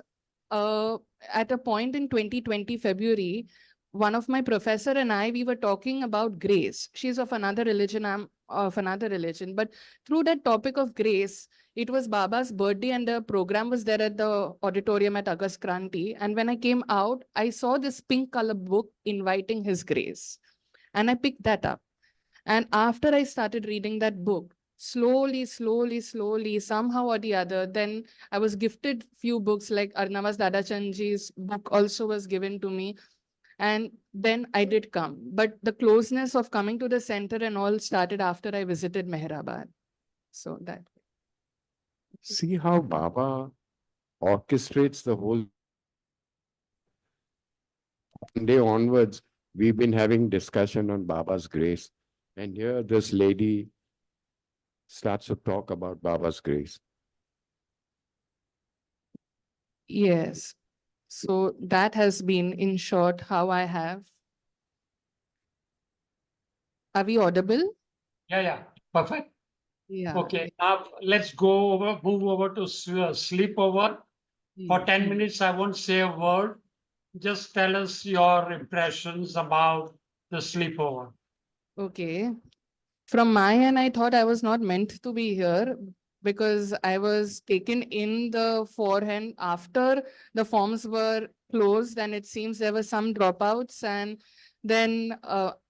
uh, at a point in 2020 February, one of my professor and I, we were talking about grace. She's of another religion, I'm of another religion. But through that topic of grace, it was Baba's birthday and the program was there at the auditorium at August Kranti. And when I came out, I saw this pink color book inviting his grace. And I picked that up. And after I started reading that book, slowly, somehow or the other, then I was gifted few books like Arnavas Dadachandji's book also was given to me. And then I did come. But the closeness of coming to the center and all started after I visited Mehrabad. So that. See how Baba orchestrates the whole day onwards. We've been having discussion on Baba's grace. And here this lady starts to talk about Baba's grace. Yes. So that has been, in short, how I have. Are we audible? Yeah, perfect. Yeah. Okay, now let's move over to sleepover. For 10 minutes, I won't say a word. Just tell us your impressions about the sleepover. Okay. From my end, I thought I was not meant to be here because I was taken in the forehand after the forms were closed, and it seems there were some dropouts. And then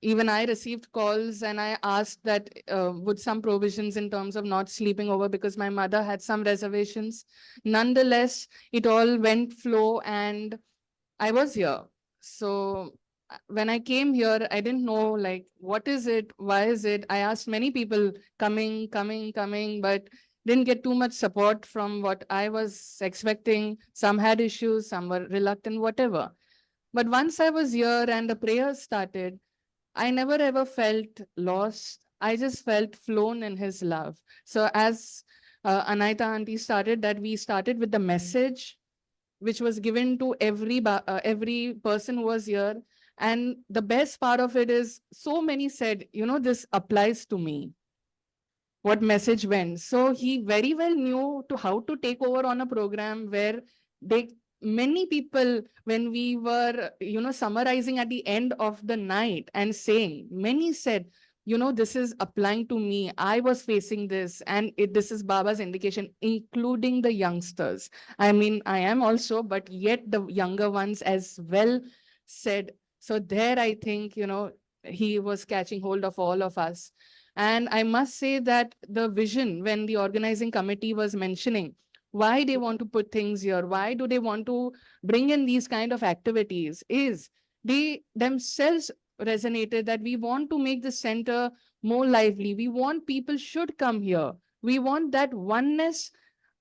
even I received calls and I asked that would some provisions in terms of not sleeping over because my mother had some reservations. Nonetheless, it all went flow and I was here. So when I came here, I didn't know like what is it, why is it. I asked many people coming, but didn't get too much support from what I was expecting. Some had issues, some were reluctant, whatever. But once I was here and the prayers started, I never ever felt lost. I just felt flown in his love. So as Anahita auntie started, that we started with the message which was given to every person who was here. And the best part of it is so many said, you know, this applies to me. What message went. So he very well knew to how to take over on a program where they many people, when we were, you know, summarizing at the end of the night and saying, many said, you know, this is applying to me. I was facing this, and this is Baba's indication, including the youngsters. I mean, I am also, but yet the younger ones as well said. So there, I think, you know, he was catching hold of all of us. And I must say that the vision, when the organizing committee was mentioning why they want to put things here, why do they want to bring in these kind of activities, is they themselves resonated that we want to make the center more lively. We want people should come here. We want that oneness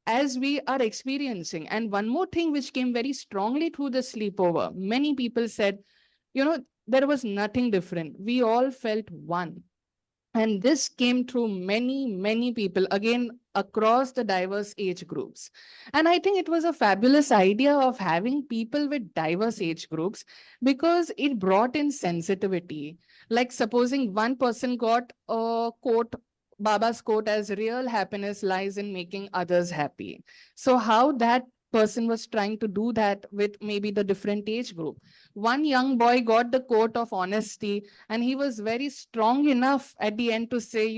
as we are experiencing. And one more thing which came very strongly through the sleepover, many people said, there was nothing different. We all felt one. And this came through many, many people, again, across the diverse age groups. And I think it was a fabulous idea of having people with diverse age groups because it brought in sensitivity. Like supposing one person got a quote, Baba's quote, as real happiness lies in making others happy. So, how that person was trying to do that with maybe the different age group. One young boy got the quote of honesty, and he was very strong enough at the end to say,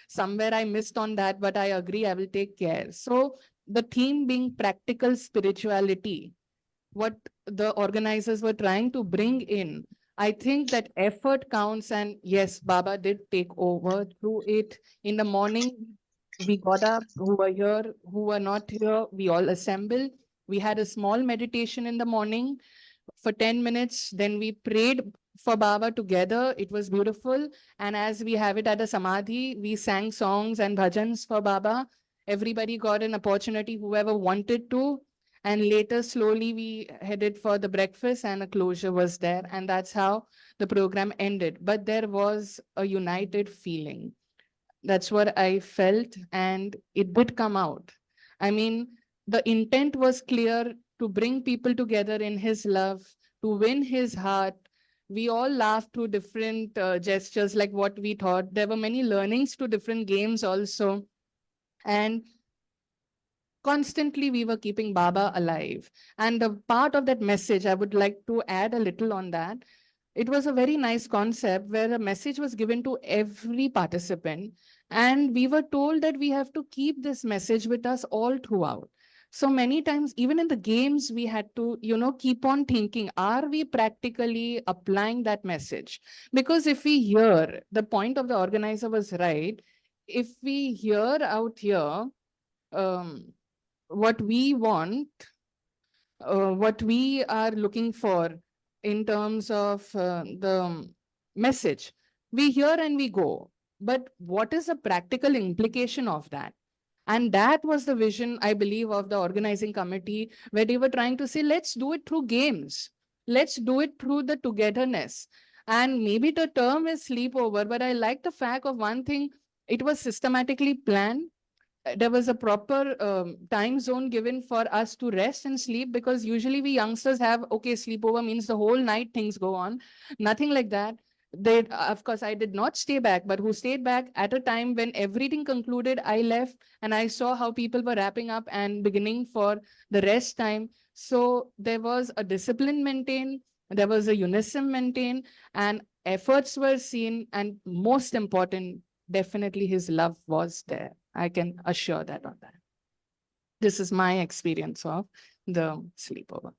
somewhere I missed on that, but I agree, I will take care. So the theme being practical spirituality, what the organizers were trying to bring in, I think that effort counts. And yes, Baba did take over through it. In the morning, we got up, who were here, who were not here, we all assembled. We had a small meditation in the morning for 10 minutes. Then we prayed for Baba together. It was beautiful. And as we have it at a Samadhi, we sang songs and bhajans for Baba. Everybody got an opportunity, whoever wanted to. And later, slowly, we headed for the breakfast and a closure was there. And that's how the program ended. But there was a united feeling. That's what I felt. And it did come out. I mean, the intent was clear to bring people together in his love, to win his heart. We all laughed through different gestures, like what we thought. There were many learnings to different games also. And constantly we were keeping Baba alive. And the part of that message, I would like to add a little on that. It was a very nice concept where a message was given to every participant. And we were told that we have to keep this message with us all throughout. So many times, even in the games, we had to, keep on thinking, are we practically applying that message? Because if we hear, the point of the organizer was right. If we hear out here, um, what we want, what we are looking for in terms of the message, we hear and we go. But what is the practical implication of that? And that was the vision, I believe, of the organizing committee, where they were trying to say, let's do it through games. Let's do it through the togetherness. And maybe the term is sleepover, but I like the fact of one thing, it was systematically planned. There was a proper time zone given for us to rest and sleep, because usually we youngsters have, okay, sleepover means the whole night things go on. Nothing like that. They, of course, I did not stay back, but who stayed back at a time when everything concluded, I left and I saw how people were wrapping up and beginning for the rest time. So there was a discipline maintained, there was a unison maintained, and efforts were seen. And most important, definitely his love was there. I can assure that on that. This is my experience of the sleepover.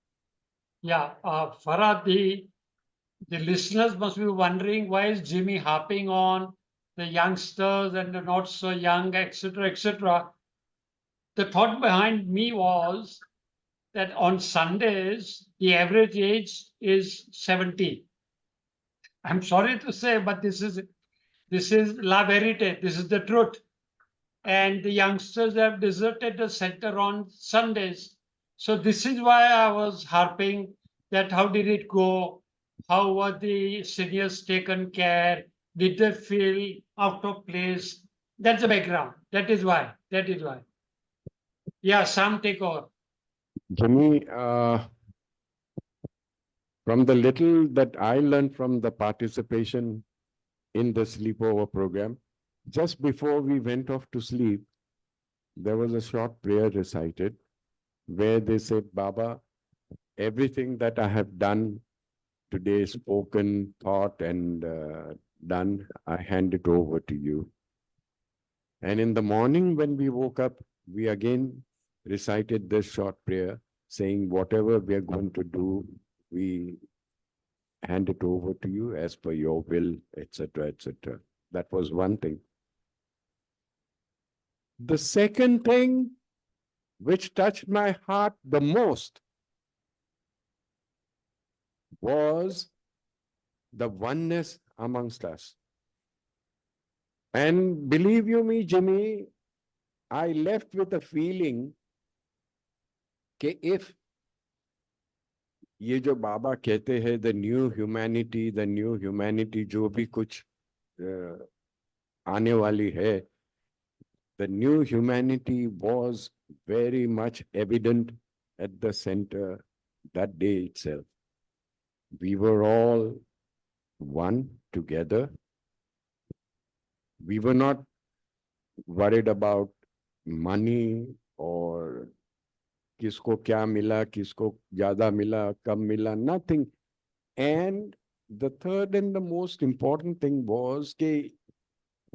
Yeah, Farah, the listeners must be wondering, why is Jimmy harping on the youngsters and the not so young, etc., etc. The thought behind me was that on Sundays, the average age is 70. I'm sorry to say, but this is la verite. This is the truth. And the youngsters have deserted the center on Sundays. So this is why I was harping that how did it go? How were the seniors taken care? Did they feel out of place? That's the background. That is why. That is why. Yeah, Sam, take over. Jimmy, from the little that I learned from the participation in the sleepover program, just before we went off to sleep, there was a short prayer recited where they said, Baba, everything that I have done today, spoken, thought, and done, I hand it over to you. And in the morning when we woke up, we again recited this short prayer saying, whatever we are going to do, we hand it over to you as per your will, etc., etc. That was one thing. The second thing which touched my heart the most was the oneness amongst us. And believe you me, Jimmy, I left with a feeling that if ये जो बाबा कहते हैं the new humanity जो भी कुछ आने वाली है, the new humanity was very much evident at the center that day itself. We were all one together. We were not worried about money or किसको क्या मिला, किसको ज़्यादा मिला, कम मिला, nothing. And the third and the most important thing was that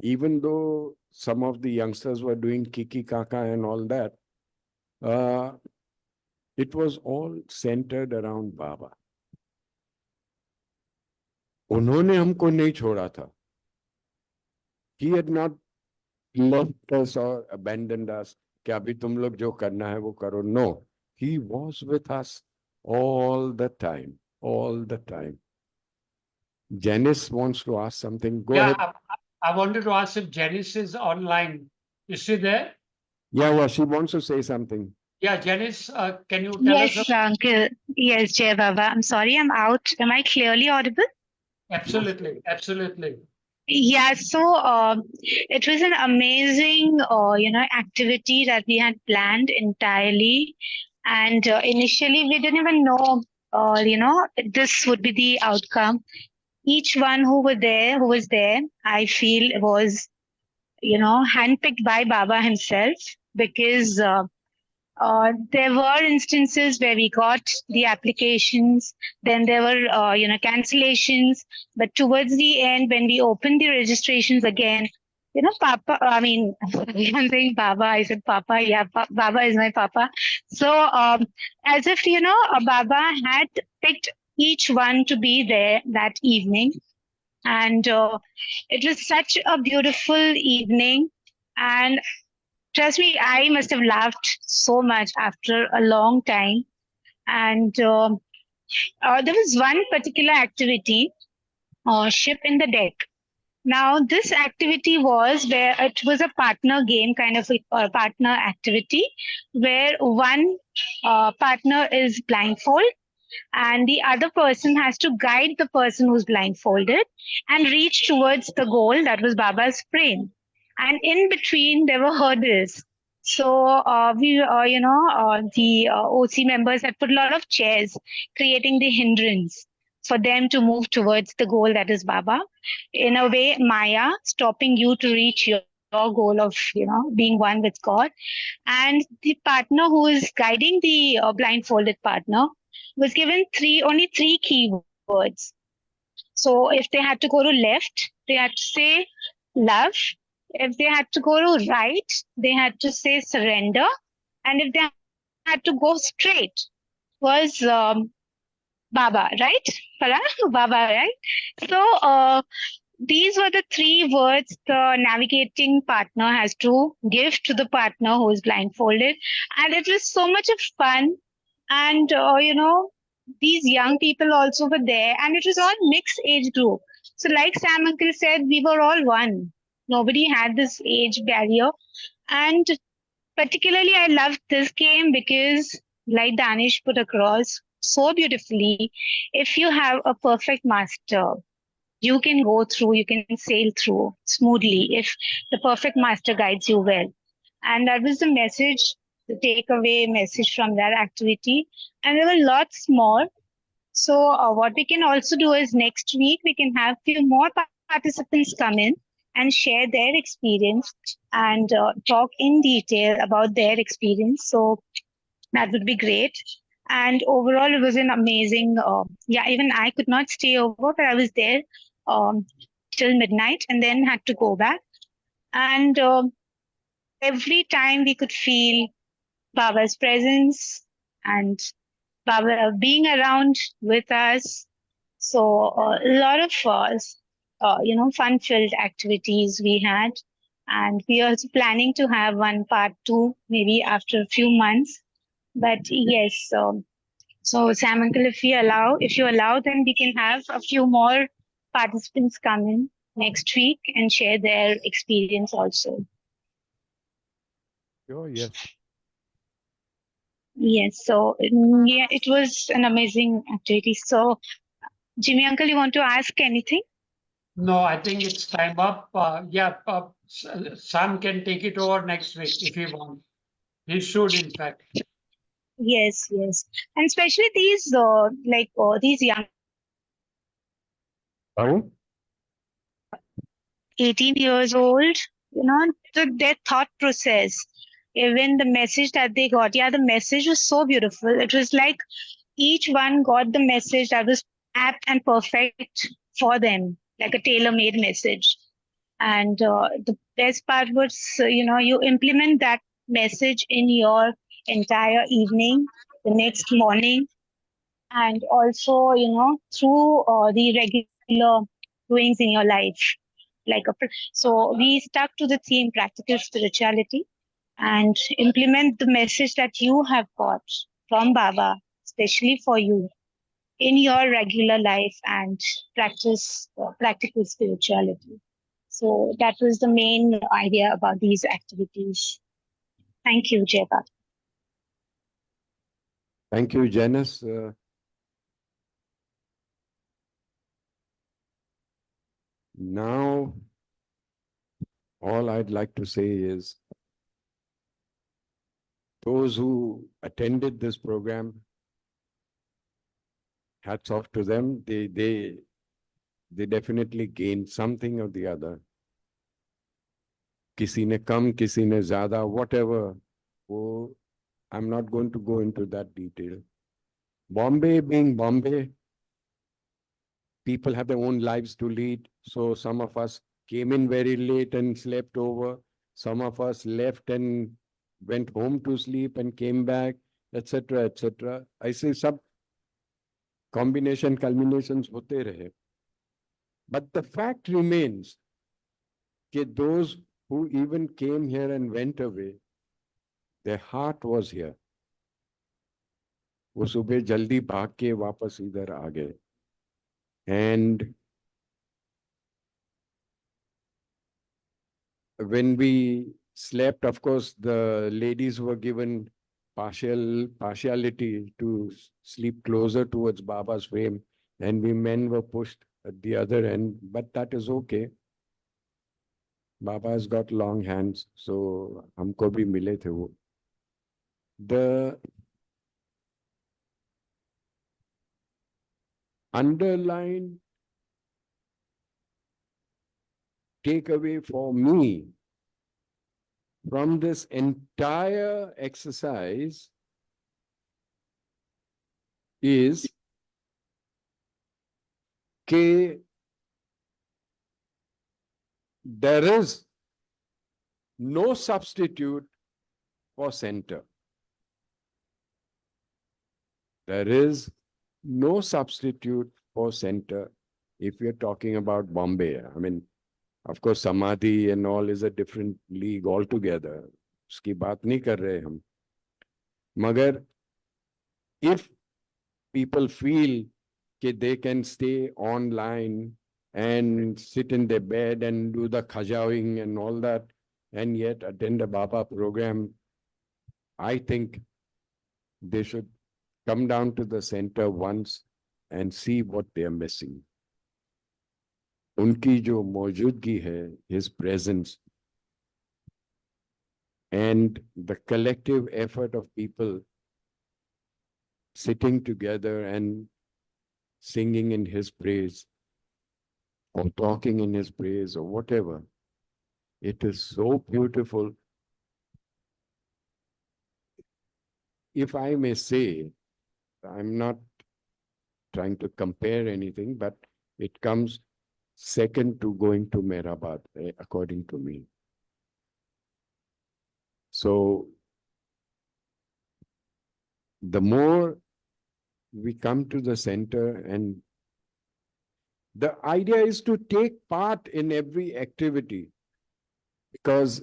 even though some of the youngsters were doing kiki kaka and all that, it was all centered around Baba. उन्होंने हमको नहीं छोड़ा था. He had not left us or abandoned us. कि अभी तुम लोग जो करना है वो करो. No, he was with us all the time, all the time. Janice wants to ask something. Go ahead. I wanted to ask if Janice is online. Is she there? Yeah, well, she wants to say something. Yeah, Janice, can you tell us? Yes, Uncle. Yes, Jai Baba. I'm sorry, I'm out. Am I clearly audible? Absolutely, absolutely. Yeah, so it was an amazing, activity that we had planned entirely. And initially, we didn't even know, this would be the outcome. Each one who was there, I feel was, handpicked by Baba himself, because there were instances where we got the applications, then there were, cancellations. But towards the end, when we opened the registrations again, Papa, I mean, I'm saying Baba, I said Papa, yeah, Baba is my Papa. So, as if, Baba had picked each one to be there that evening. And it was such a beautiful evening. And trust me, I must have laughed so much after a long time. And there was one particular activity, ship in the deck. Now, this activity was where it was a partner game, kind of a partner activity, where one partner is blindfold and the other person has to guide the person who's blindfolded and reach towards the goal that was Baba's frame. And in between, there were hurdles. So the OC members had put a lot of chairs, creating the hindrance for them to move towards the goal that is Baba. In a way, Maya stopping you to reach your goal of being one with God. And the partner who is guiding the blindfolded partner was given only three keywords. So if they had to go to left, they had to say love. If they had to go to right, they had to say surrender. And if they had to go straight, was Baba, right? Baba, right? So these were the three words the navigating partner has to give to the partner who is blindfolded. And it was so much of fun. And, these young people also were there, and it was all mixed age group. So like Sam Uncle said, we were all one. Nobody had this age barrier. And particularly, I loved this game because, like Danish put across so beautifully, if you have a perfect master, you can go through, you can sail through smoothly if the perfect master guides you well. And that was the message, the takeaway message from that activity. And there were lots more. So what we can also do is next week, we can have few more participants come in and share their experience and talk in detail about their experience. So that would be great. And overall, it was an amazing, even I could not stay over, but I was there till midnight and then had to go back. And every time we could feel Baba's presence and Baba being around with us. So a lot of fun-filled activities we had. And we are also planning to have one part 2, maybe after a few months. But yes, so Sam Uncle, if you allow, then we can have a few more participants come in next week and share their experience also. Oh, yes. Yes, so yeah, it was an amazing activity. So, Jimmy Uncle, you want to ask anything? No, I think it's time up. Sam can take it over next week if he wants. He should, in fact. Yes, yes, and especially these young Oh, 18 years old, their thought process, even the message that they got. Yeah, the message was so beautiful. It was like each one got the message that was apt and perfect for them, like a tailor-made message. And the best part was, you implement that message in your entire evening, the next morning, and also, through the regular doings in your life. So we stuck to the theme practical spirituality and implement the message that you have got from Baba, especially for you in your regular life and practice practical spirituality. So that was the main idea about these activities. Thank you, Jeba. thank you, Janice. Now, all I'd like to say is those who attended this program, hats off to them. They definitely gained something or the other. Kisi ne kam, kisi ne zyada, whatever. Oh, I'm not going to go into that detail. Bombay being Bombay, people have their own lives to lead. So some of us came in very late and slept over. Some of us left and went home to sleep and came back, etc., etc. I say sub combination culminations hote rahe. But the fact remains that those who even came here and went away, their heart was here. वो सुबह जल्दी भाग के वापस इधर आ गए. And when we slept, of course, the ladies were given partiality to sleep closer towards Baba's frame, and we men were pushed at the other end, but that is okay. Baba's got long hands, so हमको भी मिले थे वो. The underlying takeaway for me from this entire exercise is that there is no substitute for center. There is no substitute for center if you're talking about Bombay. I mean, of course, Samadhi and all is a different league altogether. Uski baat nahi kar rahe hum. Magar, if people feel that they can stay online and sit in their bed and do the khajawing and all that, and yet attend a Baba program, I think they should come down to the center once and see what they are missing. Unki jo maujudgi hai, his presence, and the collective effort of people sitting together and singing in his praise or talking in his praise or whatever. It is so beautiful. If I may say, I'm not trying to compare anything, but it comes second to going to Mehrabad, according to me. So the more we come to the center, and the idea is to take part in every activity, because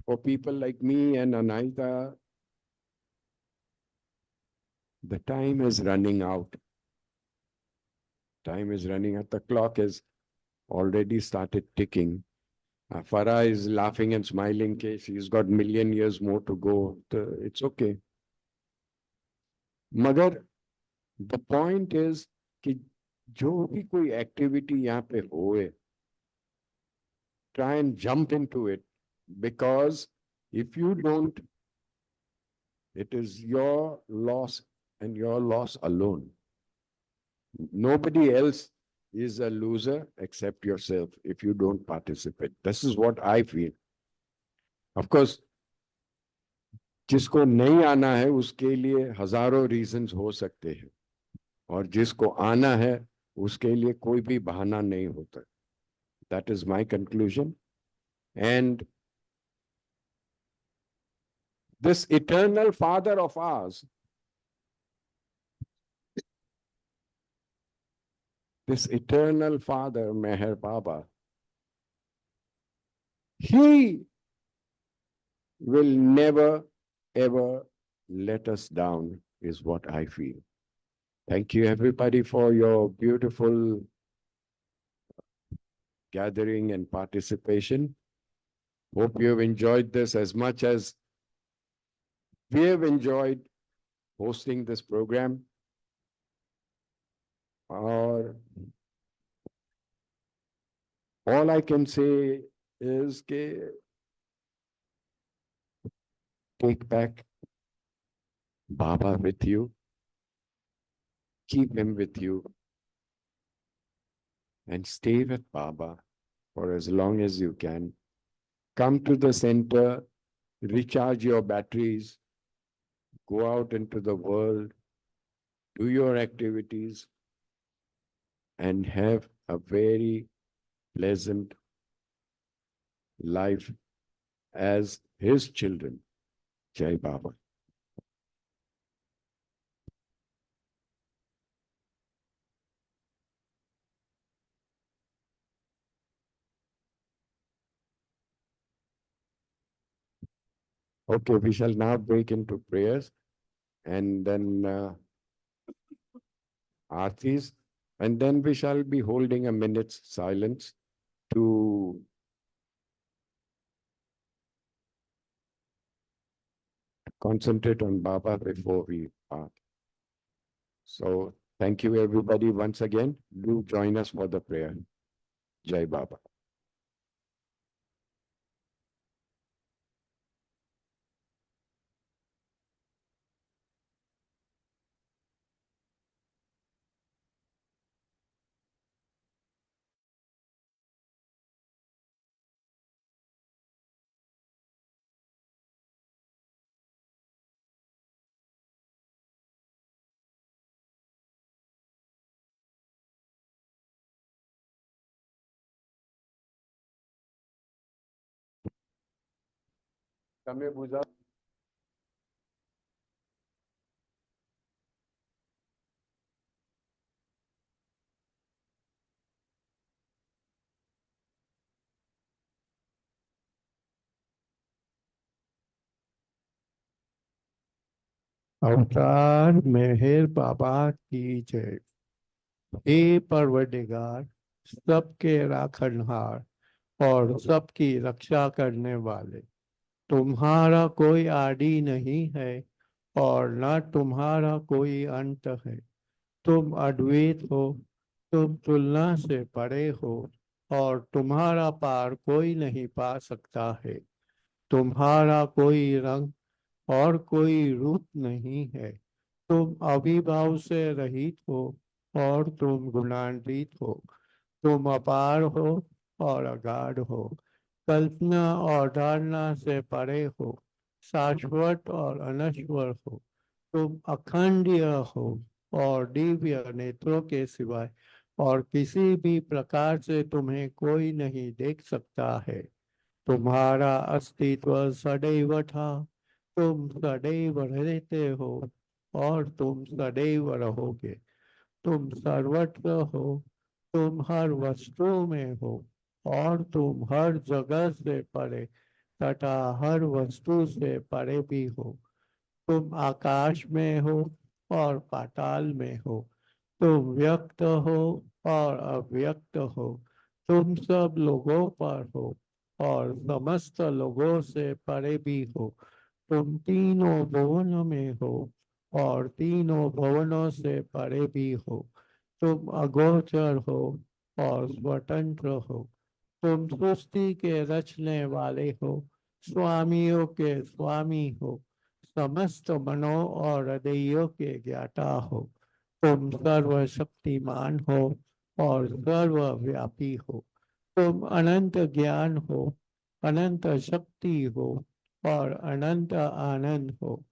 for people like me and Anahita, the time is running out. Time is running out. The clock has already started ticking. Farah is laughing and smiling. She's got million years more to go. It's okay. मगर the point is कि जो भी कोई activity यहाँ पे होए, try and jump into it, because if you don't, it is your loss and your loss alone. Nobody else is a loser except yourself if you don't participate. This is what I feel. Of course, जिसको नहीं आना है उसके लिए हजारों reasons हो सकते हैं, और जिसको आना है उसके लिए कोई भी बहाना नहीं होता. That is my conclusion. And this eternal Father of ours, this eternal Father, Meher Baba, he will never ever let us down, is what I feel. Thank you, everybody, for your beautiful gathering and participation. Hope you have enjoyed this as much as we have enjoyed hosting this program. Or all I can say is take back Baba with you, keep him with you, and stay with Baba for as long as you can. Come to the center, recharge your batteries, go out into the world, do your activities, and have a very pleasant life as his children. Jai Baba. Okay, we shall now break into prayers and then aartis, and then we shall be holding a minute's silence to concentrate on Baba before we part. So thank you, everybody, once again. Do join us for the prayer. Jai Baba. તમે બુઝા अवतार मेहर बाबा की जय। हे परवरदिगार, सबके राखनहार और सबकी रक्षा करने वाले, तुम्हारा कोई आदि नहीं है और न तुम्हारा कोई अंत है। तुम अद्वैत हो, तुम तुलना से परे हो और तुम्हारा पार कोई नहीं पा सकता है। तुम्हारा कोई रंग और कोई रूप नहीं है। तुम अविभाव से रहित हो और तुम गुणान्वित हो। तुम अपार हो और अगाध हो, कल्पना और धारणा से परे हो, शाश्वत और अनश्वर हो। तुम अखंडीय हो और दिव्य नेत्रों के सिवाय और किसी भी प्रकार से तुम्हें कोई नहीं देख सकता है। तुम्हारा अस्तित्व सदैव था, तुम सदैव रहते हो और तुम सदैव रहोगे। तुम सर्वत्र हो, तुम हर वस्तु में हो और तुम हर जगह से परे तथा हर वस्तु से परे भी हो। तुम आकाश में हो और पाताल में हो। तुम व्यक्त हो और अव्यक्त हो, तुम सब लोगों पर हो और समस्त लोगों से परे भी हो। तुम तीनों भुवनों में हो और तीनों भुवनों से परे भी हो। तुम अगोचर हो और स्वतंत्र हो। तुम सृष्टि के रचने वाले हो, स्वामियों के स्वामी हो, समस्त मनों और हृदयों के ज्ञाता हो। तुम सर्वशक्तिमान हो और सर्वव्यापी हो। तुम अनंत ज्ञान हो, अनंत शक्ति हो और अनंत आनंद हो।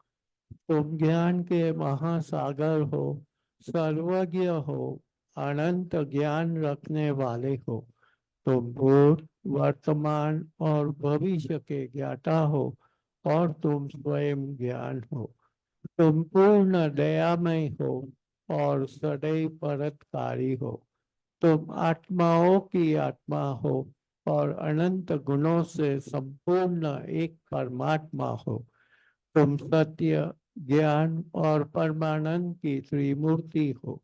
तुम ज्ञान के महासागर हो, सर्वज्ञ हो, अनंत ज्ञान रखने वाले हो। तुम भूत, वर्तमान और भविष्य के ज्ञाता हो और तुम स्वयं ज्ञान हो। तुम पूर्ण दयामय हो और सदैव परोपकारी हो। तुम आत्माओं की आत्मा हो और अनंत गुणों से संपूर्ण एक परमात्मा हो। तुम सत्य, ज्ञान और परमानंद की त्रिमूर्ति हो।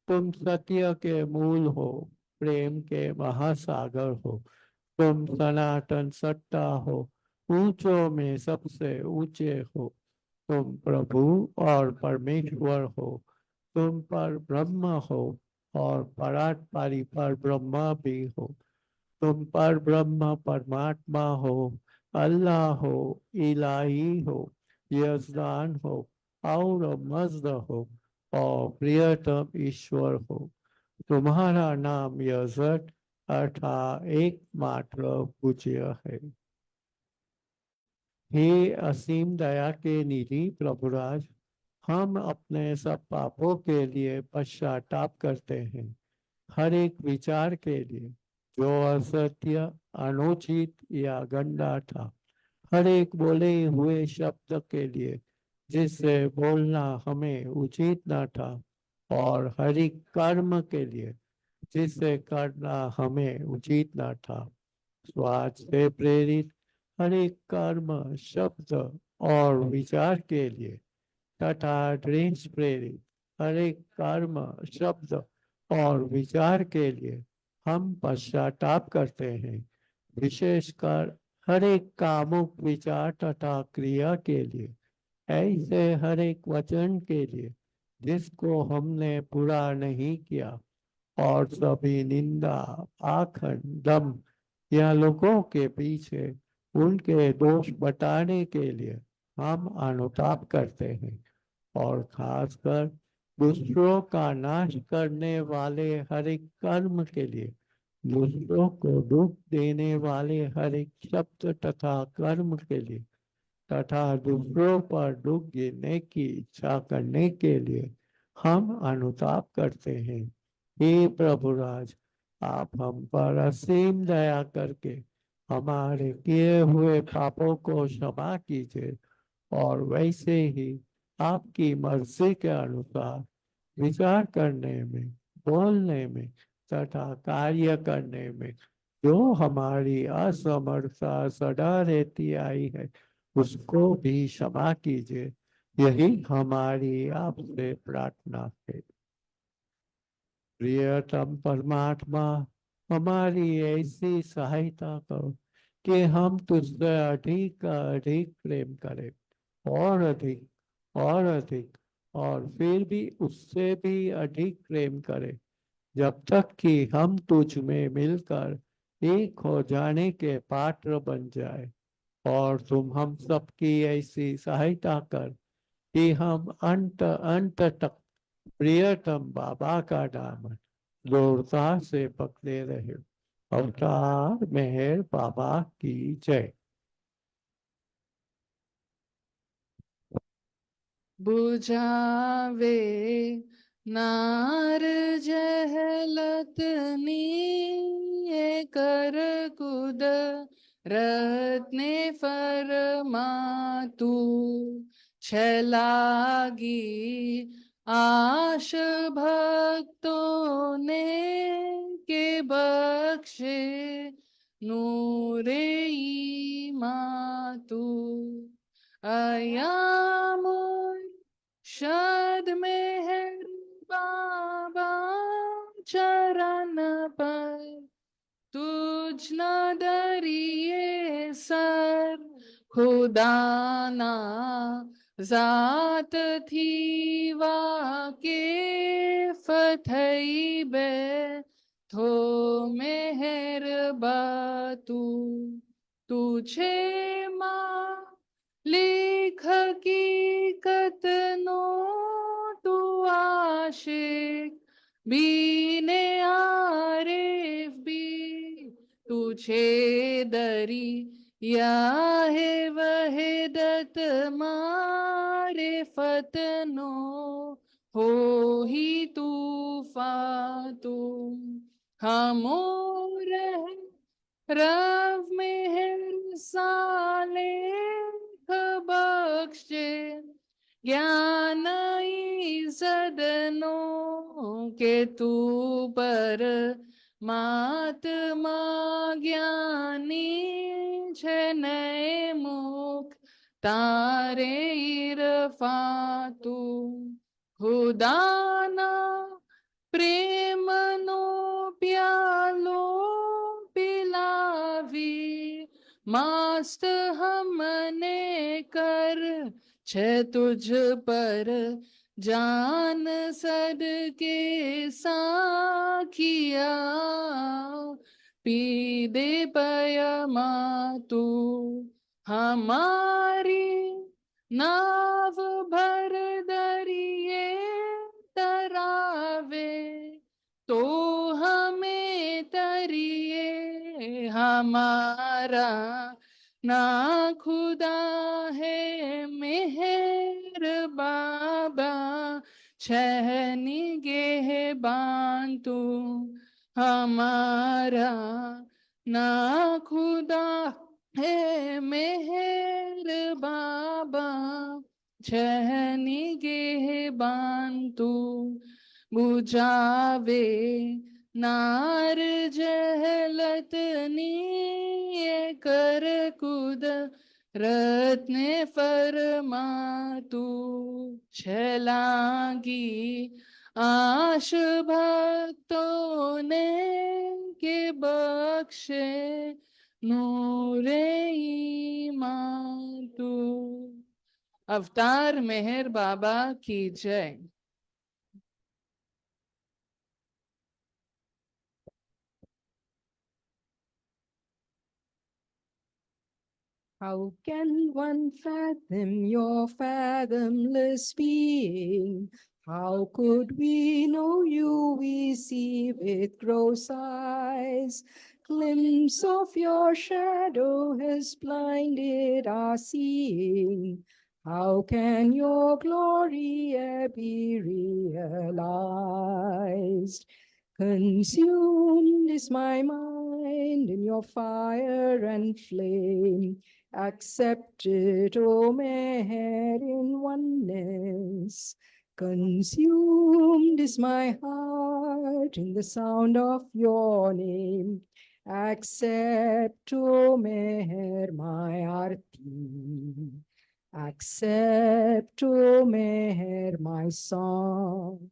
तुम सत्य के मूल हो, प्रेम के महासागर हो। तुम सनातन सत्ता हो, ऊंचों में सबसे ऊंचे हो। तुम प्रभु और परमेश्वर हो। तुम पर ब्रह्म हो और परात्परी पर ब्रह्मा भी हो। तुम पर ब्रह्म परमात्मा हो, अल्लाह हो, इलाही हो, यजदान हो और मज्द हो और प्रियतम ईश्वर हो। तुम्हारा नाम यजत अर्थात एकमात्र पूज्य है। हे असीम दया के निधि प्रभुराज, हम अपने सब पापों के लिए पश्चाताप करते हैं। हर एक विचार के लिए जो असत्य, अनुचित या गंदा था, हर एक बोले हुए शब्द के लिए जिससे बोलना हमें उचित न था, और हर एक कर्म के लिए जिससे करना हमें उचित न था। स्वार्थ से प्रेरित हर एक कर्म, शब्द और विचार के लिए तथा दृढ़ प्रेरित हर एक कर्म, शब्द और विचार के लिए हम पश्चाताप करते हैं। विशेषकर हर एक कामुक विचार तथा क्रिया के लिए, ऐसे हर एक वचन के लिए जिसको हमने पूरा नहीं किया, और सभी निंदा, आखन, दम या लोगों के पीछे उनके दोष बताने के लिए हम अनुताप करते हैं। और खासकर दूसरों का नाश करने वाले हर एक कर्म के लिए, दूसरों को दुख देने वाले हर एक शब्द तथा कर्म के लिए, तथा दूसरों पर दुख गिरने की इच्छा करने के लिए हम अनुताप करते हैं। हे प्रभुराज, आप हम पर असीम दया करके हमारे किए हुए पापों को क्षमा कीजिए, और वैसे ही आपकी मर्जी के अनुसार विचार करने में, बोलने में तथा कार्य करने में जो हमारी असमर्थता सदा रहती आई है, उसको भी क्षमा कीजिए। यही हमारी आपसे प्रार्थना है। प्रियतम परमात्मा, हमारी ऐसी सहायता करो कि हम तुझसे अधिक अधिक प्रेम करें, और अधिक और अधिक, और फिर भी उससे भी अधिक प्रेम करें, जब तक कि हम तुझ में मिलकर एक हो जाने के पात्र बन जाए। और तुम हम सबकी ऐसी सहायता कर कि हम अंत अंत तक प्रियतम बाबा का दामन जोरदार से पकड़े रहे। अवतार मेहर बाबा की जय। बुझावे नार जहलत नी कर कुद रत्ने फरमातु छलागी आश भक्तों ने के बख्शे नूरे मातु अयामुर शद मेहर बाबा न दरिए सर खुदा ना जात थी वाके फथई बे थो मेहरबा तुझे माँ लिख की कतनो तू आशिक बीने आरिफ भी तुझे दरी या है वहदत मारे फतनो हो ही तूफा तुम हमोर रव मेहर साले बख्शे ज्ञान सदनो के तू पर महात्मा ज्ञानी छे नए मुख तारे इरफा तू खुदाना प्रेम नो प्यालो पिलावी मस्त हमने कर छे तुझ पर जान सद के साखिया पी दे पयमा तू हमारी नाव भर दरिए तरावे तो हमें तरिए हमारा ना खुदा है मेहर बाबा छहनी गे बांतु हमारा ना खुदा है मेहर बाबा छहनी गे बांतु बुझावे नार जहलत नी कर कुद रत्ने फरमा तू छलागी आश भक्तों ने के बख्शे नूरे ईमान तू। अवतार मेहर बाबा की जय। How can one fathom your fathomless being? How could we know you? We see with gross eyes. Glimpse of your shadow has blinded our seeing. How can your glory e'er be realized? Consumed is my mind in your fire and flame. Accept it, O Meher, in oneness. Consumed is my heart in the sound of your name. Accept, O Meher, my arti. Accept, O Meher, my song.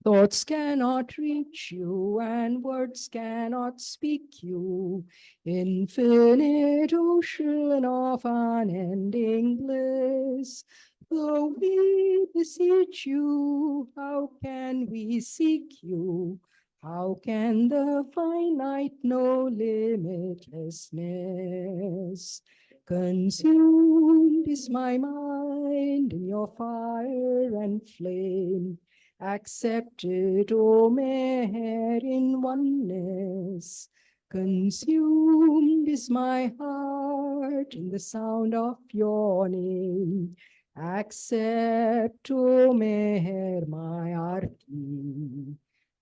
Thoughts cannot reach you and words cannot speak you. Infinite ocean of unending bliss. Though we beseech you, how can we seek you? How can the finite know limitlessness? Consumed is my mind in your fire and flame. Accept it, O Meher, in oneness. Consumed is my heart in the sound of your name. Accept, O Meher, my arti.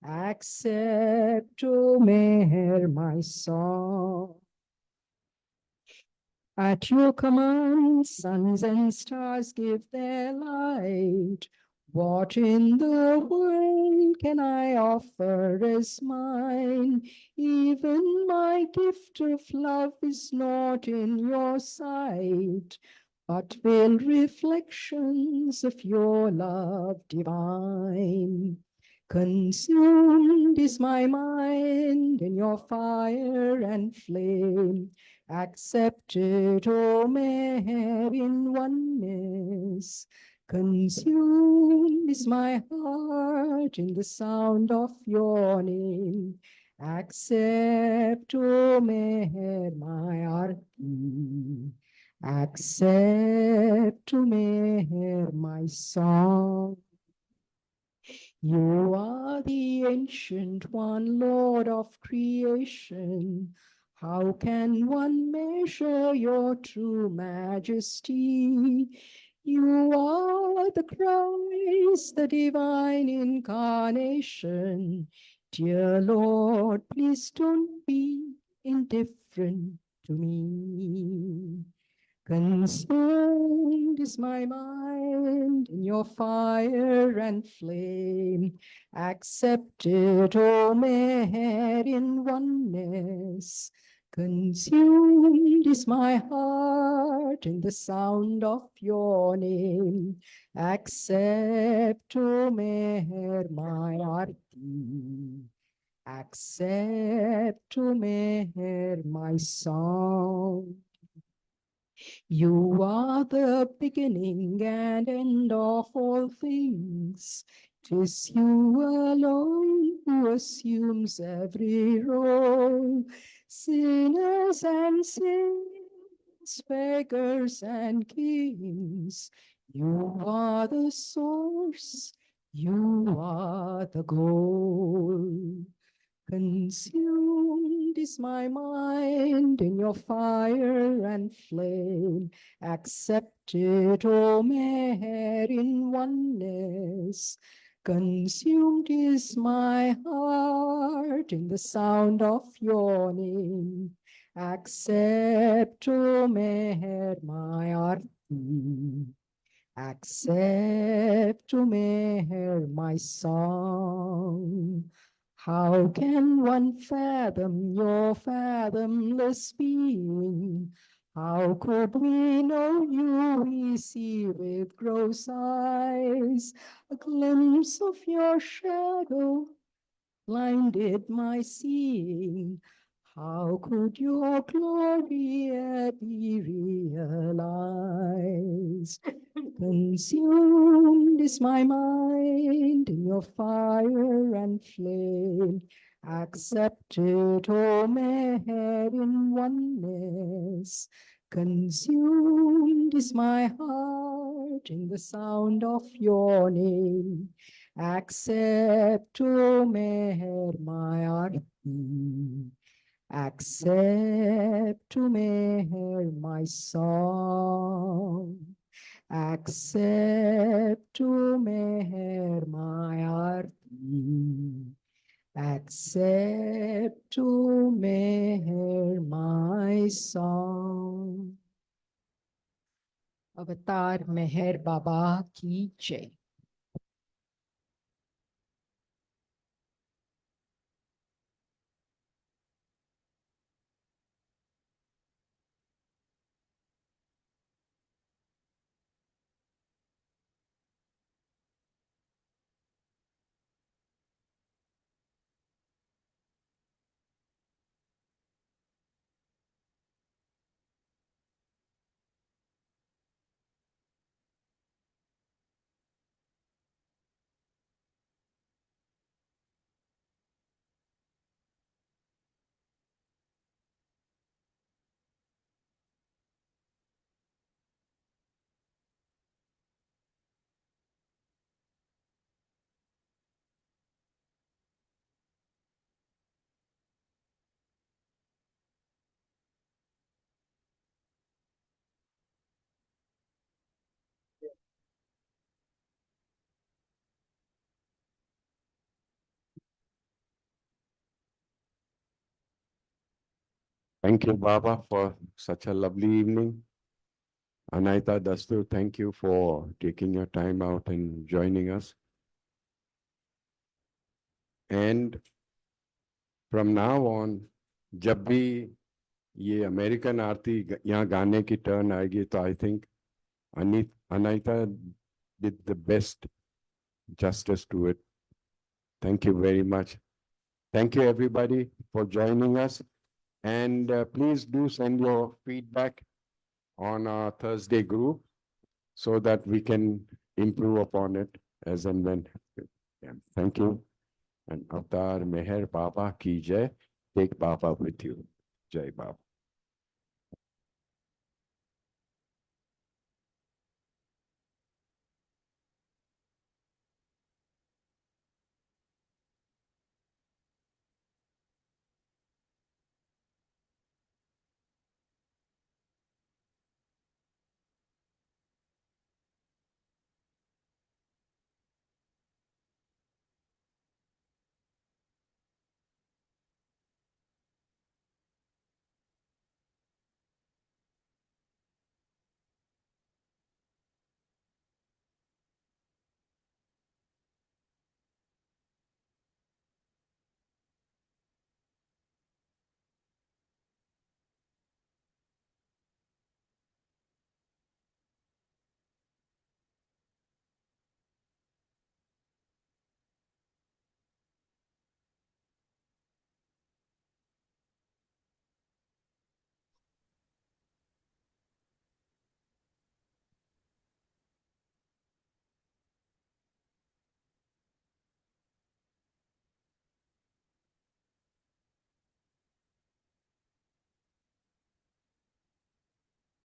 Accept, O Meher, my song. At your command, suns and stars give their light. What in the world can I offer as mine? Even my gift of love is not in your sight, but veiled reflections of your love divine. Consumed is my mind mind in your fire and flame. Accepted, O Meher, in oneness. Consumed is my heart in the sound of your name. Accept, O Meher, my arti. Accept, O Meher, my song. You are the ancient one, Lord of creation. How can one measure your true majesty? You are the Christ, the divine incarnation. Dear Lord, please don't be indifferent to me. Consumed is my mind in your fire and flame. Accepted, O Meher, in oneness. Consumed is my heart in the sound of your name. Accept, O Meher, my arti. Accept, O Meher, my song. You are the beginning and end of all things. 'Tis you alone who assumes every role. Sinners and saints, beggars and kings. You are the source, you are the goal. Consumed is my mind in your fire and flame. Accepted, O Meher, in oneness. Consumed is my heart in the sound of your name. Accept, O Meher, my arti. Accept, O Meher, my song. How can one fathom your fathomless being? How could we know you? We see with gross eyes. A glimpse of your shadow blinded my seeing. How could your glory e'er be realized? Consumed is my mind in your fire and flame. Accepted, O Meher, in oneness. Consumed is my heart in the sound of your name. Accept, O Meher, my arti. Accept, O Meher, my song. Accept, O Meher, my arti. Accept, O Meher, my song. Avatar Meher Baba ki jai. Thank you, Baba, for such a lovely evening. Anahita Dastur, thank you for taking your time out and joining us. And from now on, जब भी ये American आरती यहाँ गाने की turn आएगी तो I think Anahita did the best justice to it. Thank you very much. Thank you, everybody, for joining us. And please do send your feedback on our Thursday group so that we can improve upon it as and when. Yeah, thank you. And Avatar Meher Baba ki Jai. Take Baba with you. Jai Baba.